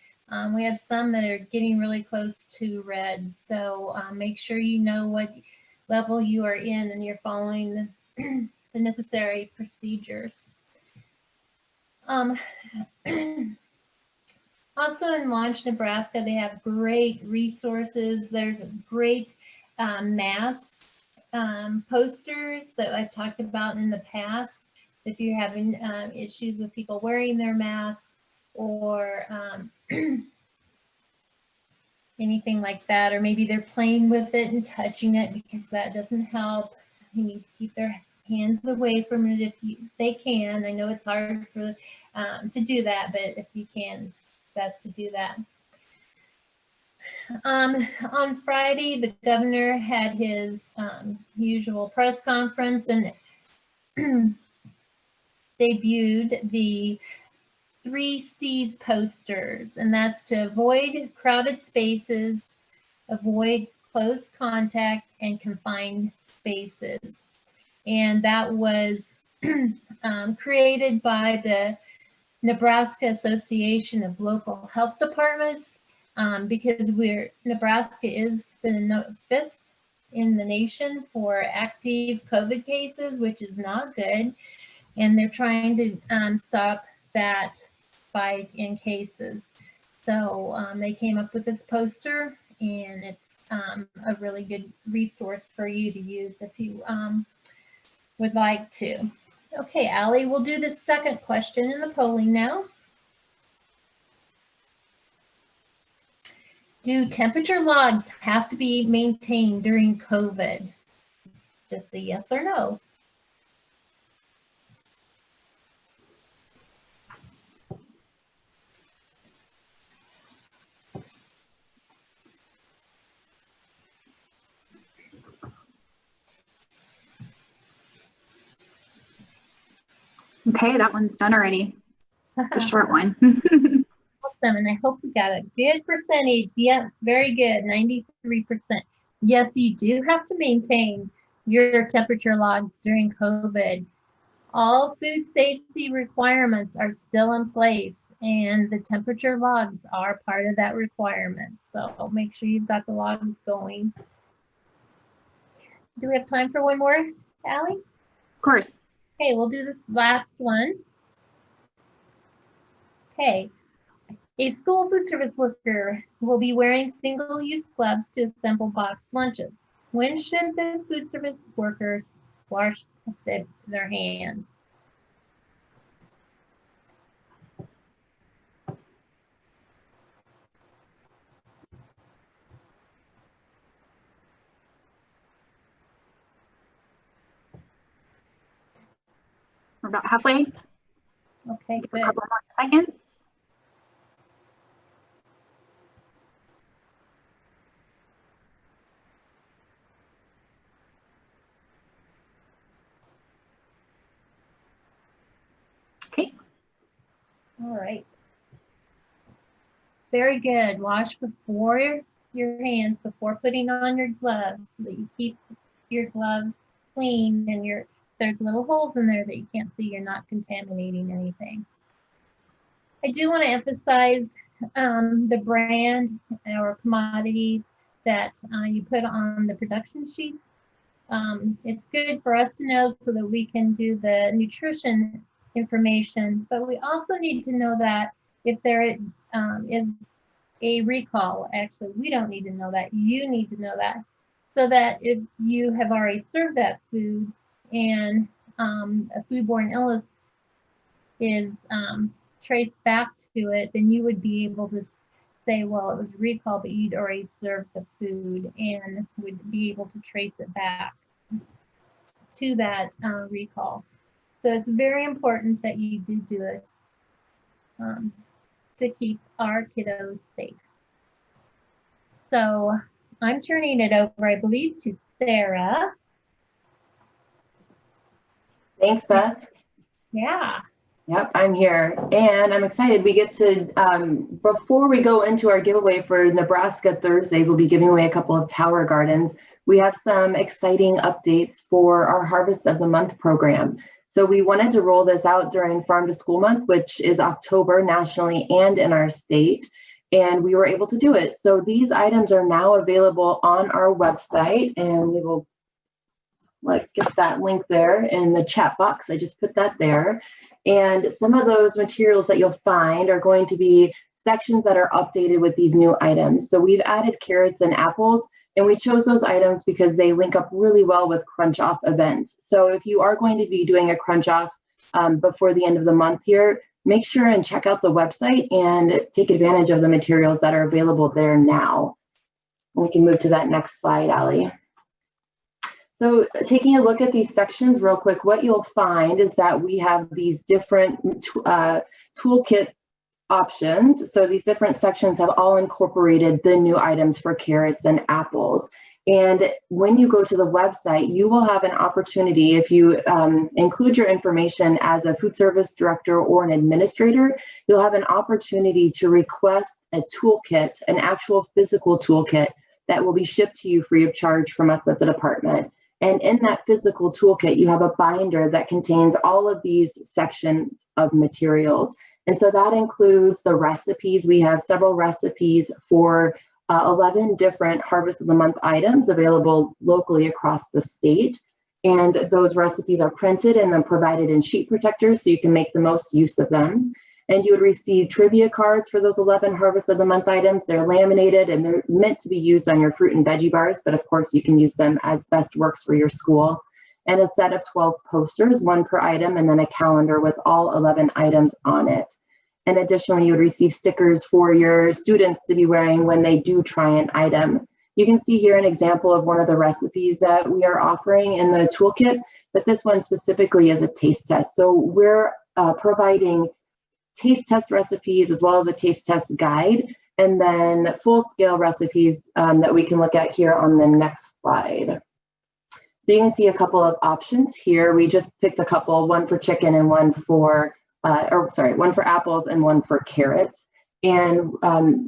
We have some that are getting really close to red. So make sure you know what level you are in and you're following the necessary procedures. Also in Launch Nebraska, they have great resources. There's great mask posters that I've talked about in the past. If you're having issues with people wearing their masks or anything like that, or maybe they're playing with it and touching it because that doesn't help. You need to keep their hands away from it if they can. I know it's hard for to do that, but if you can, it's best to do that. On Friday, the governor had his usual press conference and debuted the 3 C's posters, and that's to avoid crowded spaces, avoid close contact, and confined spaces. And that was created by the Nebraska Association of Local Health Departments because Nebraska is the 5th in the nation for active COVID cases, which is not good. And they're trying to stop that spike in cases. So they came up with this poster, and it's a really good resource for you to use if you would like to. Okay, Allie, we'll do the second question in the polling now. Do temperature logs have to be maintained during COVID? Just say yes or no. Okay, that one's done already. It's a short one. Awesome, and I hope we got a good percentage. Yes, very good, 93%. Yes, you do have to maintain your temperature logs during COVID. All food safety requirements are still in place, and the temperature logs are part of that requirement. So make sure you've got the logs going. Do we have time for one more, Allie? Of course. Okay, we'll do this last one. Okay. A school food service worker will be wearing single-use gloves to assemble boxed lunches. When should the food service workers wash their hands? We're about halfway. Okay, A good. couple more seconds. Okay. All right. Very good. Wash before your hands before putting on your gloves so that you keep your gloves clean and there's little holes in there that you can't see. You're not contaminating anything. I do want to emphasize the brand or commodities that you put on the production sheets. It's good for us to know so that we can do the nutrition information, but we also need to know that if there is a recall, actually, we don't need to know that. You need to know that, so that if you have already served that food and a foodborne illness is traced back to it, then you would be able to say, well, it was recalled, but you'd already served the food and would be able to trace it back to that recall. So it's very important that you do it to keep our kiddos safe. So I'm turning it over, I believe, to Sarah. Thanks, Beth. Yeah. Yep, I'm here, and I'm excited. We get to, before we go into our giveaway for Nebraska Thursdays, we'll be giving away a couple of tower gardens. We have some exciting updates for our Harvest of the Month program. So we wanted to roll this out during Farm to School Month, which is October nationally and in our state, and we were able to do it. So these items are now available on our website, and we will get that link there in the chat box. I just put that there. And some of those materials that you'll find are going to be sections that are updated with these new items. So we've added carrots and apples, and we chose those items because they link up really well with crunch off events. So if you are going to be doing a crunch off before the end of the month here, make sure and check out the website and take advantage of the materials that are available there now. We can move to that next slide, Allie. So taking a look at these sections real quick, what you'll find is that we have these different toolkit options. So these different sections have all incorporated the new items for carrots and apples. And when you go to the website, you will have an opportunity, if you include your information as a food service director or an administrator, you'll have an opportunity to request a toolkit, an actual physical toolkit that will be shipped to you free of charge from us at the department. And in that physical toolkit, you have a binder that contains all of these sections of materials. And so that includes the recipes. We have several recipes for 11 different Harvest of the Month items available locally across the state. And those recipes are printed and then provided in sheet protectors so you can make the most use of them. And you would receive trivia cards for those 11 Harvest of the Month items. They're laminated and they're meant to be used on your fruit and veggie bars, but of course you can use them as best works for your school. And a set of 12 posters, one per item, and then a calendar with all 11 items on it. And additionally, you would receive stickers for your students to be wearing when they do try an item. You can see here an example of one of the recipes that we are offering in the toolkit, but this one specifically is a taste test. So we're providing taste test recipes as well as a taste test guide, and then full scale recipes that we can look at here on the next slide. So you can see a couple of options here. We just picked a couple, one for chicken and one for, one for apples and one for carrots. And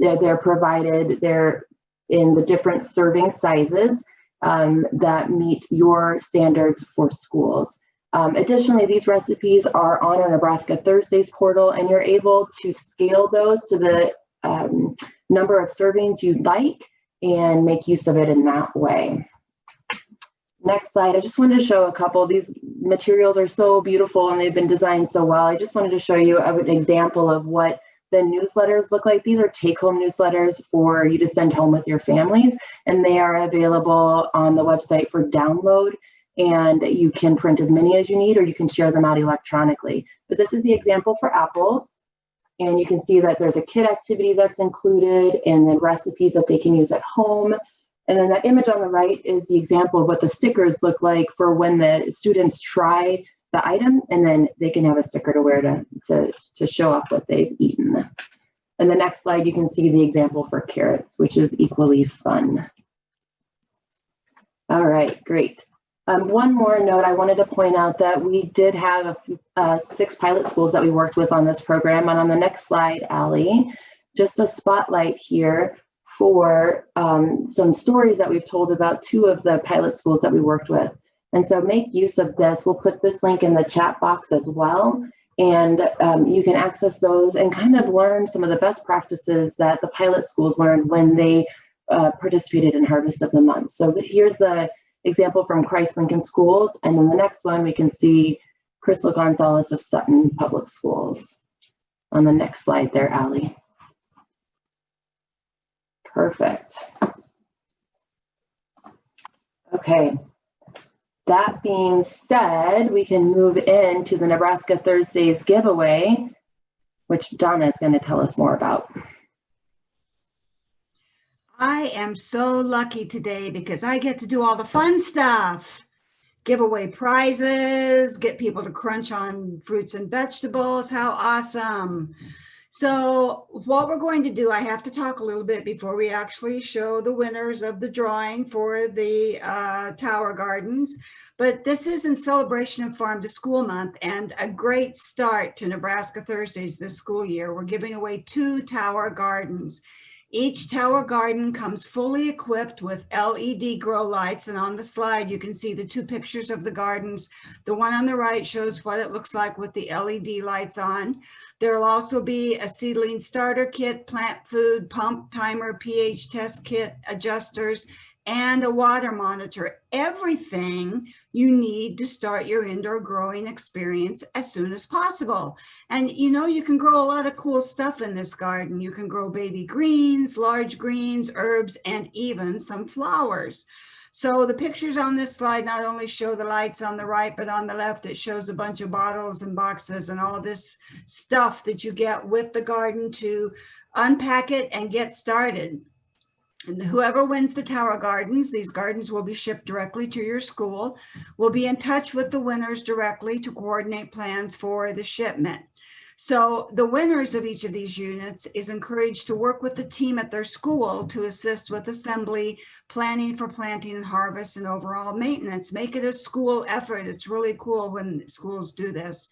they're provided, they're in the different serving sizes that meet your standards for schools. Additionally, these recipes are on our Nebraska Thursdays portal, and you're able to scale those to the number of servings you'd like and make use of it in that way. Next slide, I just wanted to show a couple. These materials are so beautiful and they've been designed so well. I just wanted to show you an example of what the newsletters look like. These are take-home newsletters for you to send home with your families, and they are available on the website for download. And you can print as many as you need, or you can share them out electronically. But this is the example for apples. And you can see that there's a kid activity that's included and then recipes that they can use at home. And then that image on the right is the example of what the stickers look like for when the students try the item, and then they can have a sticker to wear to show off what they've eaten. And the next slide, you can see the example for carrots, which is equally fun. All right, great. One more note, I wanted to point out that we did have 6 pilot schools that we worked with on this program. And on the next slide, Allie, just a spotlight here for some stories that we've told about 2 of the pilot schools that we worked with. And so make use of this. We'll put this link in the chat box as well. And you can access those and kind of learn some of the best practices that the pilot schools learned when they participated in Harvest of the Month. So here's the example from Christ Lincoln Schools. And then the next one, we can see Crystal Gonzalez of Sutton Public Schools. On the next slide there, Allie. Perfect. Okay. That being said, we can move into the Nebraska Thursdays giveaway, which Donna is going to tell us more about. I am so lucky today because I get to do all the fun stuff. Give away prizes, get people to crunch on fruits and vegetables. How awesome. So what we're going to do, I have to talk a little bit before we actually show the winners of the drawing for the Tower Gardens. But this is in celebration of Farm to School Month and a great start to Nebraska Thursdays this school year. We're giving away 2 Tower Gardens. Each Tower Garden comes fully equipped with LED grow lights, and on the slide you can see the 2 pictures of the gardens. The one on the right shows what it looks like with the LED lights on. There will also be a seedling starter kit, plant food, pump timer, pH test kit, adjusters, and a water monitor. Everything you need to start your indoor growing experience as soon as possible. And you know, you can grow a lot of cool stuff in this garden. You can grow baby greens, large greens, herbs, and even some flowers. So the pictures on this slide not only show the lights on the right, but on the left, it shows a bunch of bottles and boxes and all this stuff that you get with the garden to unpack it and get started. And whoever wins the Tower Gardens, these gardens will be shipped directly to your school. We'll be in touch with the winners directly to coordinate plans for the shipment. So the winners of each of these units is encouraged to work with the team at their school to assist with assembly, planning for planting and harvest, and overall maintenance. Make it a school effort. It's really cool when schools do this.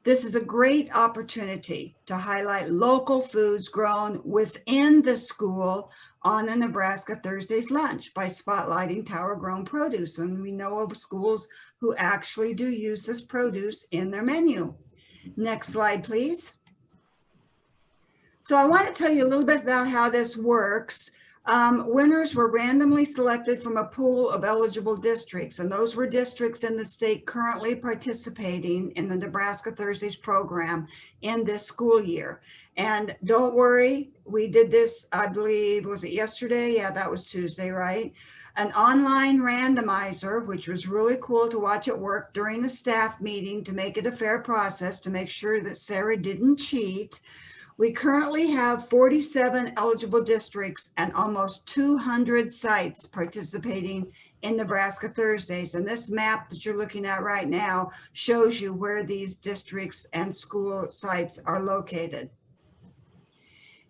This is a great opportunity to highlight local foods grown within the school on a Nebraska Thursdays lunch by spotlighting Tower grown produce. And we know of schools who actually do use this produce in their menu. Next slide, please. So I want to tell you a little bit about how this works. Winners were randomly selected from a pool of eligible districts, and those were districts in the state currently participating in the Nebraska Thursdays program in this school year. And don't worry, we did this, I believe, was it yesterday? Yeah, that was Tuesday, right? An online randomizer, which was really cool to watch it work during the staff meeting to make it a fair process, to make sure that Sarah didn't cheat. We currently have 47 eligible districts and almost 200 sites participating in Nebraska Thursdays. And this map that you're looking at right now shows you where these districts and school sites are located.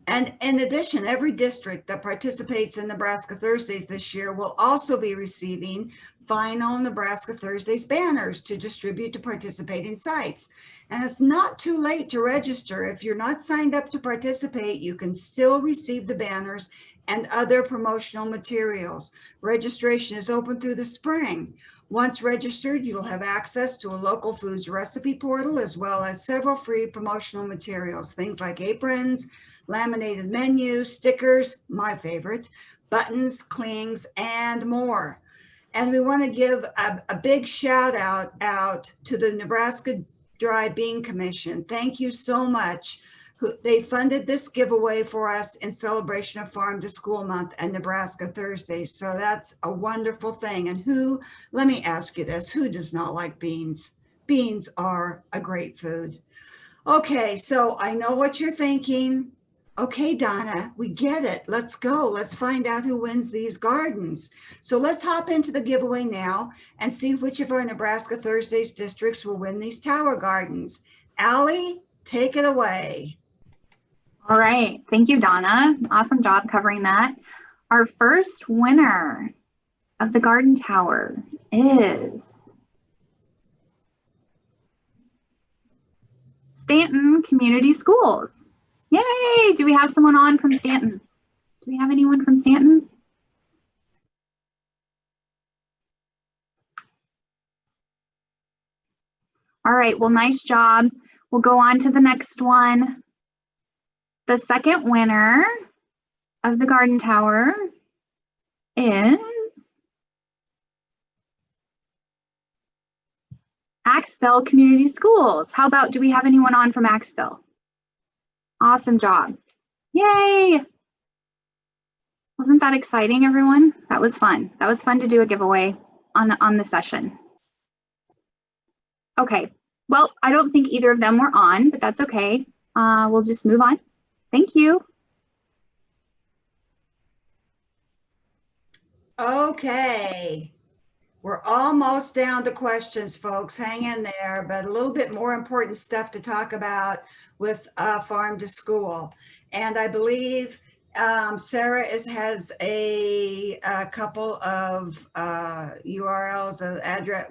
And in addition, every district that participates in Nebraska Thursdays this year will also be receiving final Nebraska Thursdays banners to distribute to participating sites. And it's not too late to register. If you're not signed up to participate, you can still receive the banners and other promotional materials. Registration is open through the spring. Once registered, you'll have access to a local foods recipe portal, as well as several free promotional materials, things like aprons, laminated menus, stickers, my favorite, buttons, clings, and more. And we want to give a big shout out to the Nebraska Dry Bean Commission. Thank you so much. They funded this giveaway for us in celebration of Farm to School Month and Nebraska Thursdays. So that's a wonderful thing. And let me ask you this, who does not like beans? Beans are a great food. Okay, so I know what you're thinking. Okay, Donna, we get it. Let's go. Let's find out who wins these gardens. So let's hop into the giveaway now and see which of our Nebraska Thursdays districts will win these tower gardens. Allie, take it away. All right. Thank you, Donna. Awesome job covering that. Our first winner of the garden tower is Stanton Community Schools. Yay! Do we have someone on from Stanton? Do we have anyone from Stanton? All right, well, nice job. We'll go on to the next one. The second winner of the garden tower is Axtell Community Schools. How about, do we have anyone on from Axtell? Awesome job. Yay. Wasn't that exciting, everyone? That was fun. That was fun to do a giveaway on the session. Okay, well, I don't think either of them were on, but that's okay. We'll just move on. Thank you. Okay. We're almost down to questions, folks. Hang in there, but a little bit more important stuff to talk about with Farm to School. And I believe Sarah has a couple of URLs,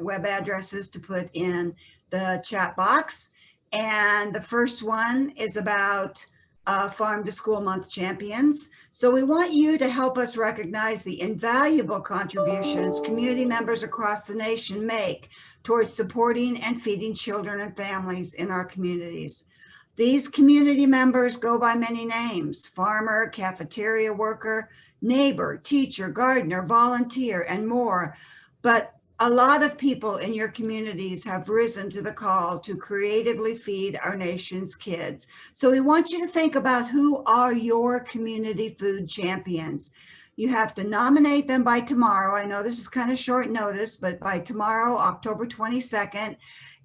web addresses to put in the chat box. And the first one is about Farm to School Month champions. So we want you to help us recognize the invaluable contributions community members across the nation make towards supporting and feeding children and families in our communities. These community members go by many names: farmer, cafeteria worker, neighbor, teacher, gardener, volunteer, and more. But a lot of people in your communities have risen to the call to creatively feed our nation's kids. So we want you to think about who are your community food champions. You have to nominate them by tomorrow. I know this is kind of short notice, but by tomorrow, October 22nd.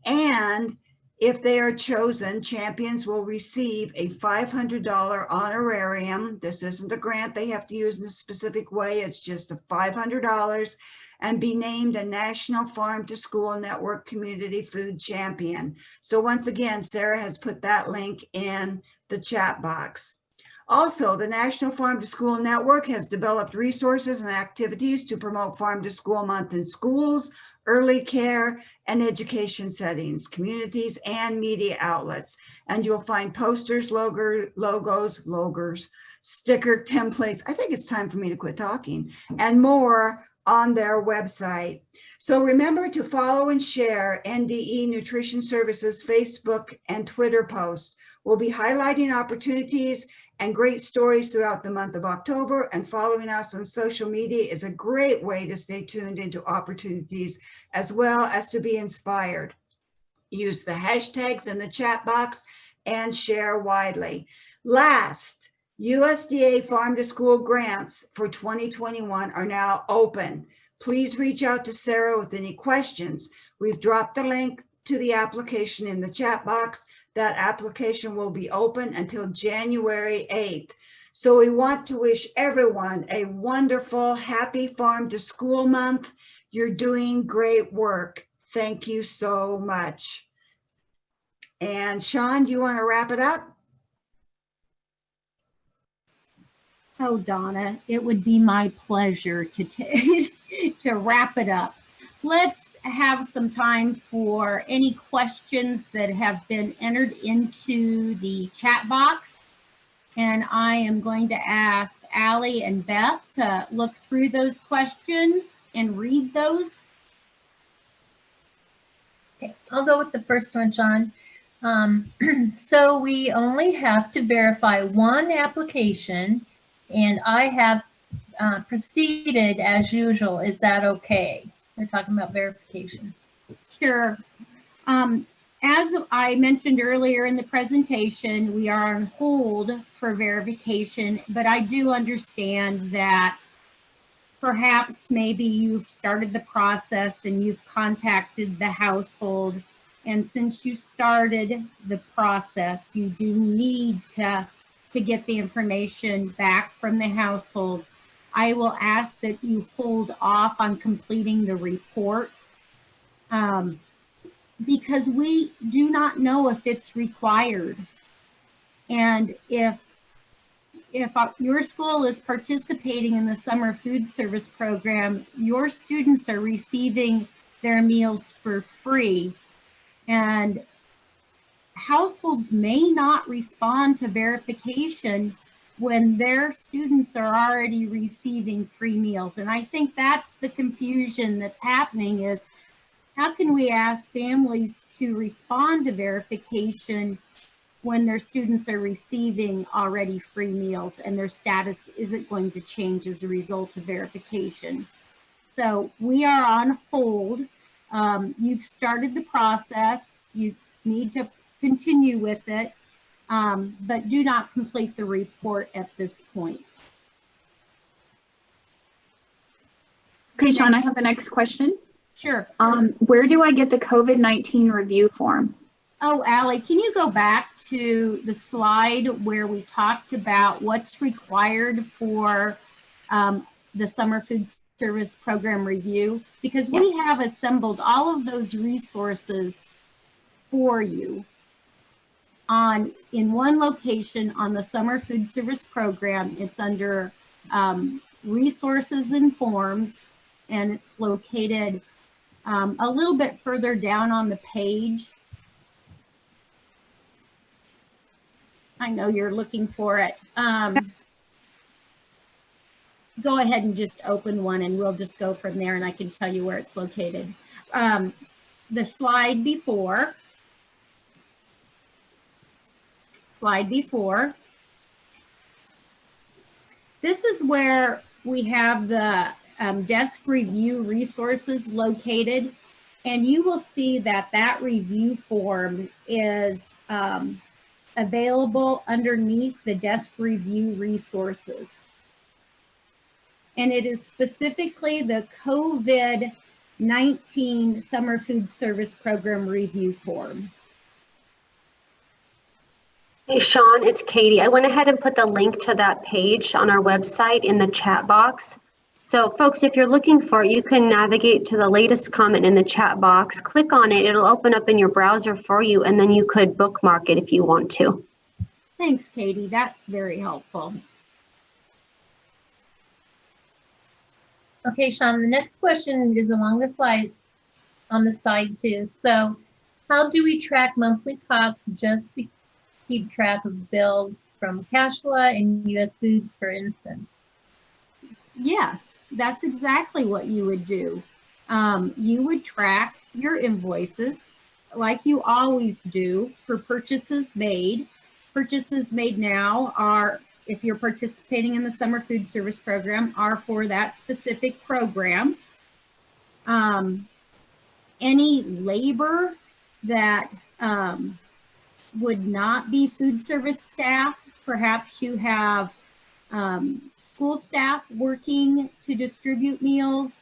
And if they are chosen, champions will receive a $500 honorarium. This isn't a grant they have to use in a specific way. It's just a $500, and be named a National Farm to School Network Community Food Champion. So once again, Sarah has put that link in the chat box. Also, the National Farm to School Network has developed resources and activities to promote Farm to School Month in schools, early care, and education settings, communities, and media outlets. And you'll find posters, logos, sticker templates. I think it's time for me to quit talking, and more on their website. So remember to follow and share NDE Nutrition Services Facebook and Twitter posts. We'll be highlighting opportunities and great stories throughout the month of October, and following us on social media is a great way to stay tuned into opportunities as well as to be inspired. Use the hashtags in the chat box and share widely. Last, USDA Farm to School grants for 2021 are now open. Please reach out to Sarah with any questions. We've dropped the link to the application in the chat box. That application will be open until January 8th. So we want to wish everyone a wonderful, happy Farm to School month. You're doing great work. Thank you so much. And Sean, do you want to wrap it up? Oh, Donna, it would be my pleasure to wrap it up. Let's have some time for any questions that have been entered into the chat box. And I am going to ask Allie and Beth to look through those questions and read those. Okay, I'll go with the first one, John. So we only have to verify one application, and I have proceeded as usual. Is that okay? We're talking about verification. Sure. As I mentioned earlier in the presentation, we are on hold for verification, but I do understand that perhaps maybe you've started the process and you've contacted the household, and since you started the process, you do need to to get the information back from the household, I will ask that you hold off on completing the report because we do not know if it's required. And if your school is participating in the summer food service program, your students are receiving their meals for free. And households may not respond to verification when their students are already receiving free meals. And I think that's the confusion that's happening is, how can we ask families to respond to verification when their students are receiving already free meals and their status isn't going to change as a result of verification? So we are on hold. You've started the process. You need to continue with it, but do not complete the report at this point. Okay, Sean, I have the next question. Sure. Where do I get the COVID-19 review form? Oh, Allie, can you go back to the slide where we talked about what's required for the summer food service program review? Because we have assembled all of those resources for you in one location on the summer food service program. It's under resources and forms, and it's located a little bit further down on the page. I know you're looking for it. Go ahead and just open one and we'll just go from there and I can tell you where it's located. The slide before. This is where we have the desk review resources located, and you will see that that review form is available underneath the desk review resources. And it is specifically the COVID-19 Summer Food Service Program review form. Hey, Sean, it's Katie. I went ahead and put the link to that page on our website in the chat box. So folks, if you're looking for it, you can navigate to the latest comment in the chat box, click on it, it'll open up in your browser for you, and then you could bookmark it if you want to. Thanks, Katie. That's very helpful. Okay, Sean, the next question is along the slide, on the side too. So how do we track monthly costs just to keep track of bills from Cashflow and US Foods, for instance? Yes, that's exactly what you would do. You would track your invoices like you always do for purchases made. Purchases made now are, if you're participating in the summer food service program, are for that specific program. Any labor that would not be food service staff, perhaps you have school staff working to distribute meals,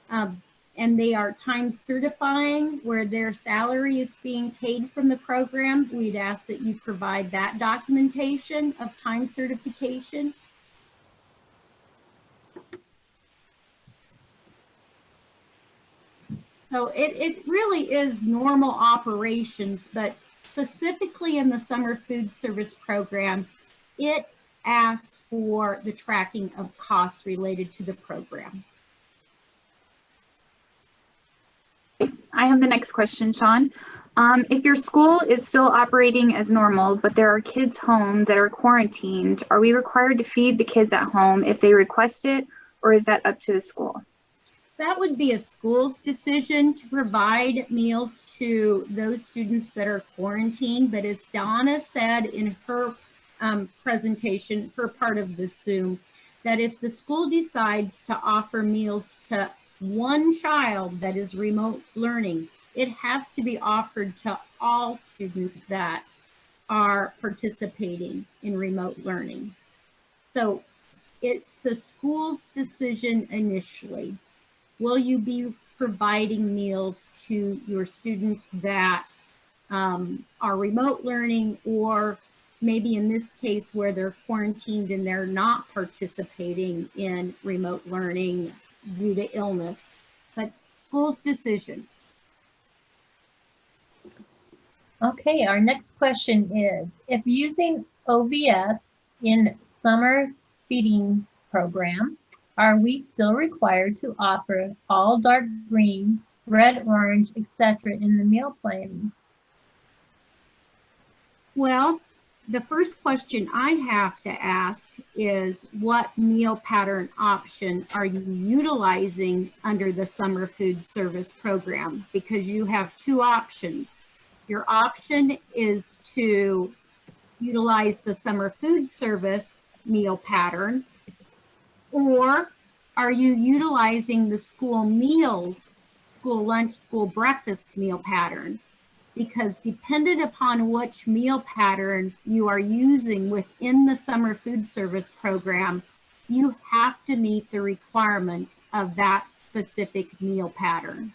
and they are time certifying where their salary is being paid from the program. We'd ask that you provide that documentation of time certification. So it really is normal operations, but specifically in the summer food service program, it asks for the tracking of costs related to the program. I have the next question, Sean. If your school is still operating as normal, but there are kids home that are quarantined, are we required to feed the kids at home if they request it, or is that up to the school? That would be a school's decision to provide meals to those students that are quarantined. But as Donna said in her presentation, her part of the Zoom, that if the school decides to offer meals to one child that is remote learning, it has to be offered to all students that are participating in remote learning. So it's the school's decision initially. Will you be providing meals to your students that are remote learning, or maybe in this case where they're quarantined and they're not participating in remote learning due to illness. But school's decision. Okay, our next question is, if using OVS in summer feeding program, are we still required to offer all dark green, red, orange, etc. in the meal planning? Well, the first question I have to ask is, what meal pattern option are you utilizing under the summer food service program? Because you have two options. Your option is to utilize the summer food service meal pattern, or are you utilizing the school meals, school lunch, school breakfast meal pattern? Because dependent upon which meal pattern you are using within the summer food service program, you have to meet the requirements of that specific meal pattern.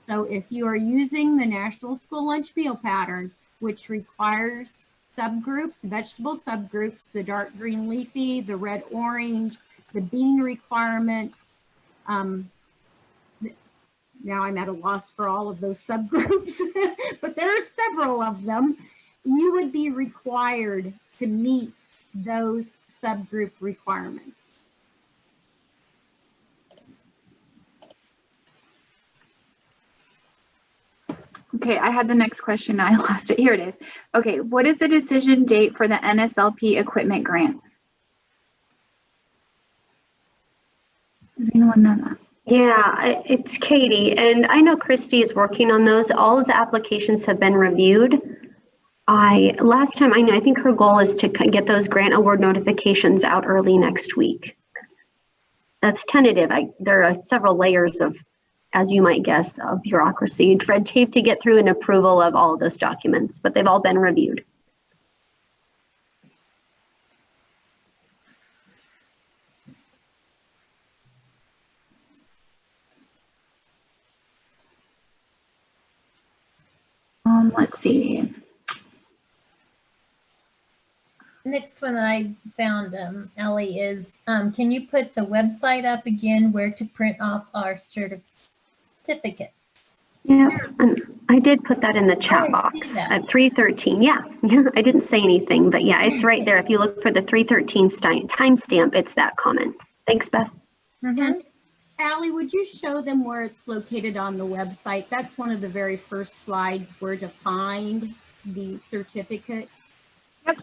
So if you are using the National School Lunch Meal Pattern, which requires subgroups, vegetable subgroups, the dark green leafy, the red orange, the bean requirement, now I'm at a loss for all of those subgroups, but there are several of them. You would be required to meet those subgroup requirements. Okay, I had the next question. I lost it. Here it is. Okay, what is the decision date for the NSLP equipment grant? Does anyone know that? Yeah, it's Katie, and I know Christy is working on those. All of the applications have been reviewed. Last time I think her goal is to get those grant award notifications out early next week. That's tentative. There are several layers of, as you might guess, of bureaucracy, red tape to get through an approval of all of those documents, but they've all been reviewed. Let's see. Next one that I found, Ellie, is can you put the website up again where to print off our certificates? Yeah, and I did put that in the chat box at 3:13. Yeah, I didn't say anything, but yeah, it's right there. If you look for the 3:13 timestamp, it's that comment. Thanks, Beth. And Allie, would you show them where it's located on the website? That's one of the very first slides where to find the certificate. Yep.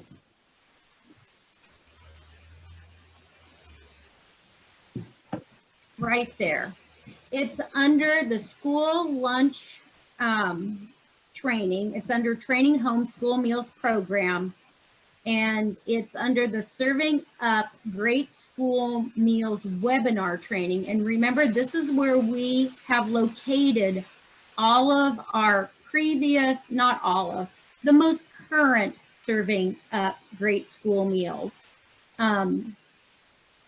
Right there. It's under the school lunch training. It's under Training Home School Meals Program. And it's under the Serving Up Great School Meals webinar training. And remember, this is where we have located all of our previous, not all of, the most current Serving Up Great School Meals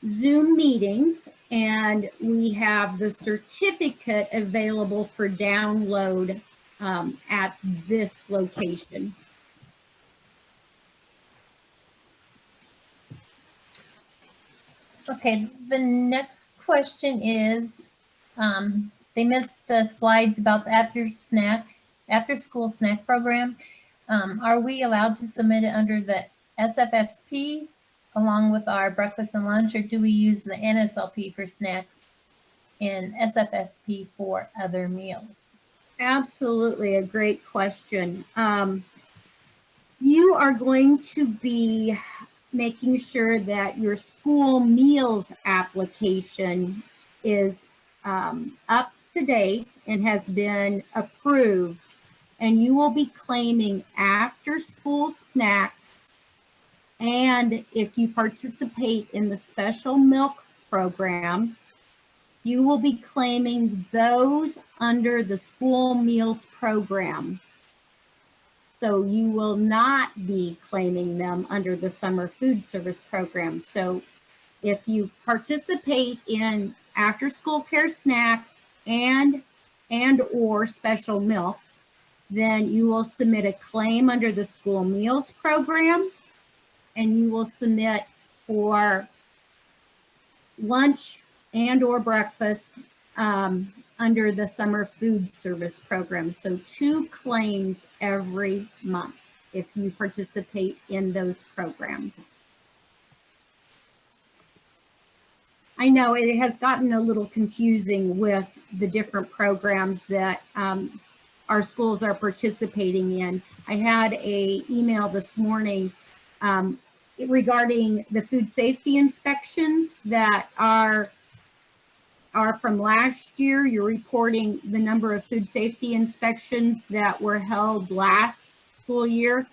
Zoom meetings, and we have the certificate available for download at this location. Okay, the next question is, they missed the slides about the after school snack program. Are we allowed to submit it under the SFSP along with our breakfast and lunch, or do we use the NSLP for snacks and SFSP for other meals? Absolutely, a great question. You are going to be making sure that your school meals application is up to date and has been approved, and you will be claiming after school snacks. And if you participate in the special milk program, you will be claiming those under the school meals program. So you will not be claiming them under the summer food service program. So if you participate in after school care snack and or special milk, then you will submit a claim under the school meals program. and you will submit for lunch and or breakfast under the summer food service program. So 2 claims every month if you participate in those programs. I know it has gotten a little confusing with the different programs that our schools are participating in. I had an email this morning regarding the food safety inspections that are from last year. You're reporting the number of food safety inspections that were held last school year,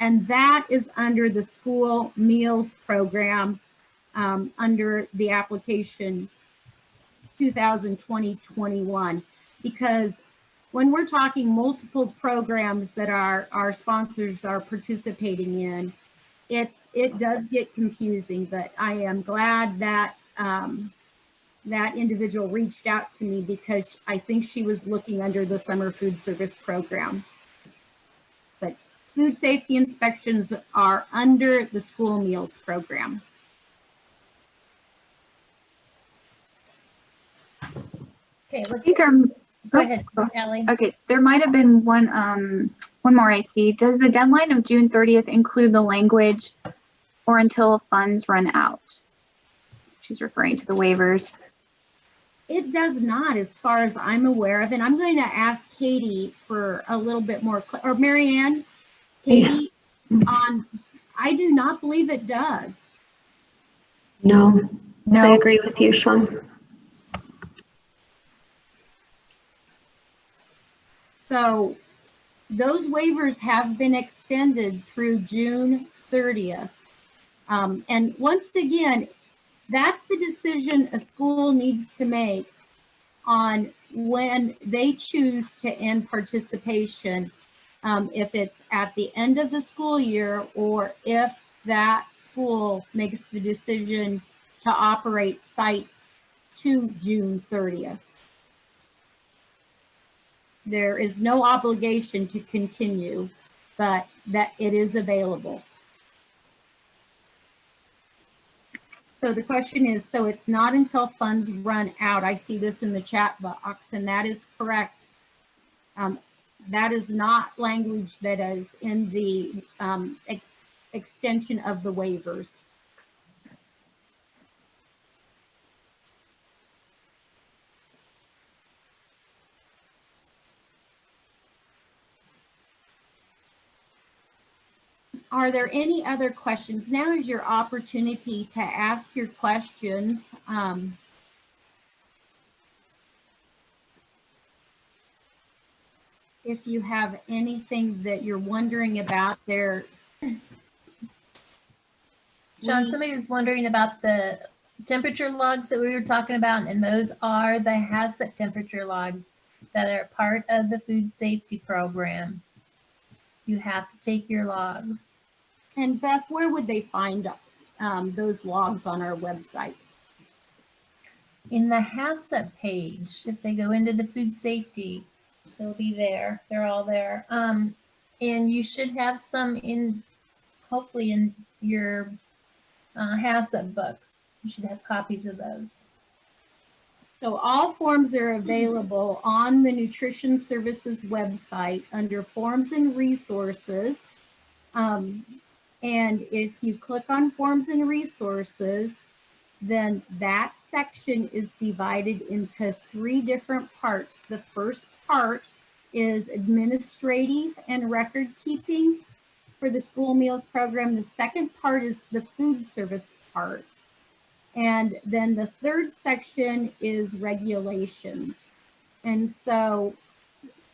and that is under the school meals program under the application 2020-21, because when we're talking multiple programs that our sponsors are participating in, it does get confusing. But I am glad that that individual reached out to me, because I think she was looking under the summer food service program. But food safety inspections are under the school meals program. Okay, I let's think go ahead, Allie. okay, there might have been one more I see. Does the deadline of June 30th include the language or until funds run out? She's referring to the waivers. It does not, as far as I'm aware of, and I'm going to ask Katie for a little bit more, or Marianne, Katie, on, I do not believe it does. No, No. I agree with you, Sean. So those waivers have been extended through June 30th. And once again, that's the decision a school needs to make on when they choose to end participation, if it's at the end of the school year, or if that school makes the decision to operate sites to June 30th. There is no obligation to continue, but that it is available. So the question is, so it's not until funds run out. I see this in the chat box, and that is correct. That is not language that is in the extension of the waivers. Are there any other questions? Now is your opportunity to ask your questions. If you have anything that you're wondering about there. John, somebody was wondering about the temperature logs that we were talking about, and those are the HACCP temperature logs that are part of the food safety program. You have to take your logs. And Beth, where would they find those logs on our website? In the HACCP page, if they go into the food safety, they'll be there. They're all there. And you should have some in, hopefully in your HACCP books. You should have copies of those. So all forms are available on the Nutrition Services website under Forms and Resources. And if you click on Forms and Resources, then that section is divided into 3 different parts. The first part is administrative and record keeping for the school meals program. The second part is the food service part. And then the third section is regulations. And so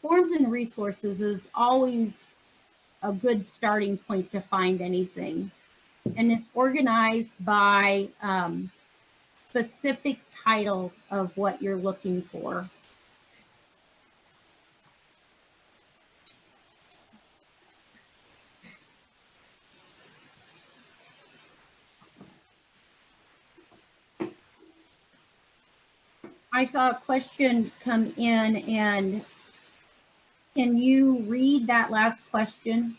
Forms and Resources is always a good starting point to find anything. And it's organized by specific title of what you're looking for. I saw a question come in, and can you read that last question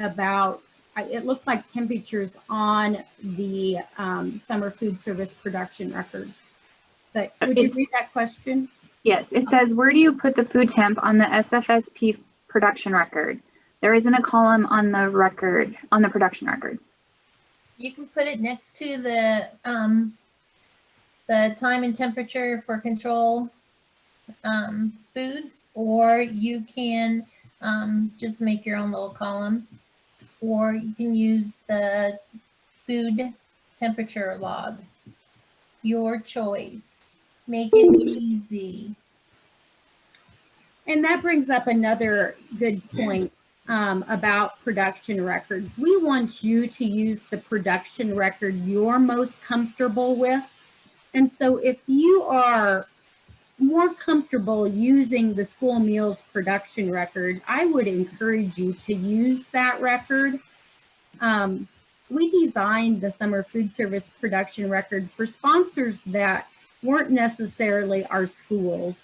about it looked like temperatures on the summer food service production record. But would you read that question? Yes, it says, where do you put the food temp on the SFSP production record? There isn't a column on the record, on the production record. You can put it next to the time and temperature for control foods, or you can just make your own little column, or you can use the food temperature log. Your choice. Make it easy. And that brings up another good point about production records. We want you to use the production record you're most comfortable with. And so if you are more comfortable using the school meals production record, I would encourage you to use that record. We designed the summer food service production record for sponsors that weren't necessarily our schools,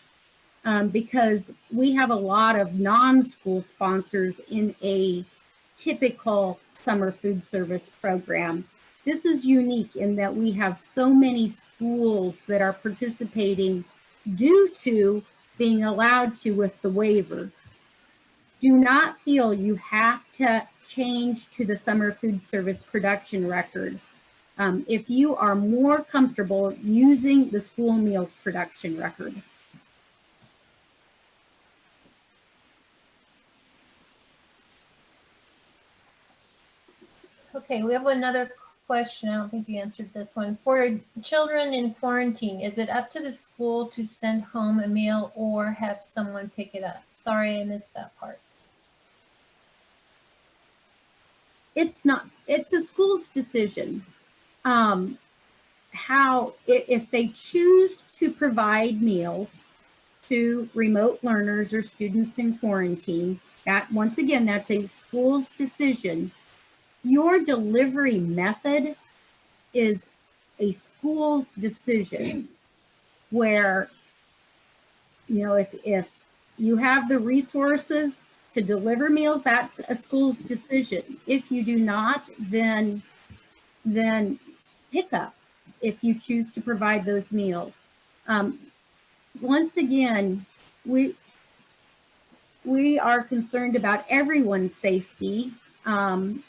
because we have a lot of non-school sponsors in a typical summer food service program. This is unique in that we have so many schools that are participating due to being allowed to with the waivers. Do not feel you have to change to the summer food service production record if you are more comfortable using the school meals production record. Okay, we have another question. I don't think you answered this one. For children in quarantine, is it up to the school to send home a meal or have someone pick it up? Sorry, I missed that part. It's not, it's a school's decision. If they choose to provide meals to remote learners or students in quarantine, that once again, that's a school's decision. Your delivery method is a school's decision, where, you know, if you have the resources to deliver meals, that's a school's decision. If you do not, then pick up if you choose to provide those meals. Once again, we are concerned about everyone's safety, and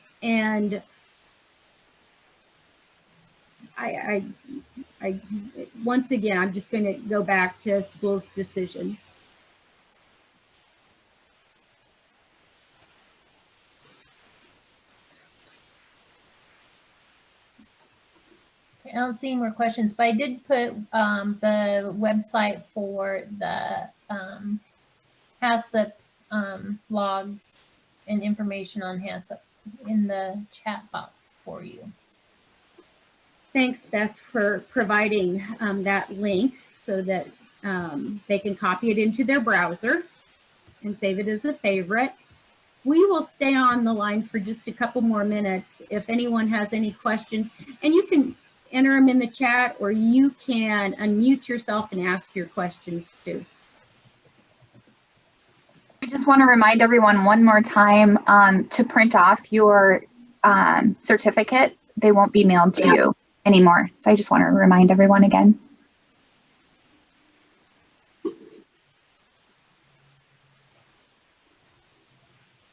I once again, I'm just going to go back to school's decision. I don't see any more questions, but I did put the website for the HACCP logs and information on HACCP in the chat box for you. Thanks, Beth, for providing that link so that they can copy it into their browser and save it as a favorite. We will stay on the line for just a couple more minutes if anyone has any questions, and you can enter them in the chat, or you can unmute yourself and ask your questions too. I just want to remind everyone one more time to print off your certificate. They won't be mailed to you anymore. So I just want to remind everyone again.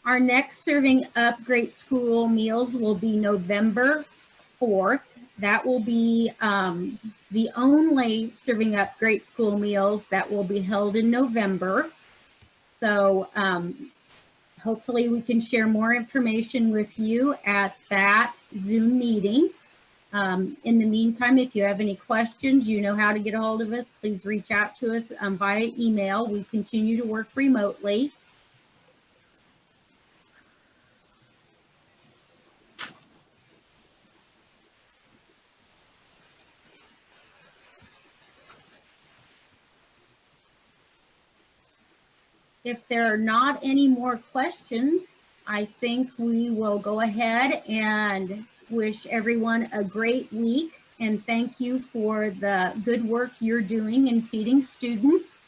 Our next Serving Up Great School Meals will be November 4th. That will be the only Serving Up Great School Meals that will be held in November. So hopefully we can share more information with you at that Zoom meeting. In the meantime, if you have any questions, you know how to get a hold of us. Please reach out to us via email. We continue to work remotely. If there are not any more questions, I think we will go ahead and wish everyone a great week, and thank you for the good work you're doing in feeding students.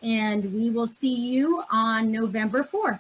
And we will see you on November 4th.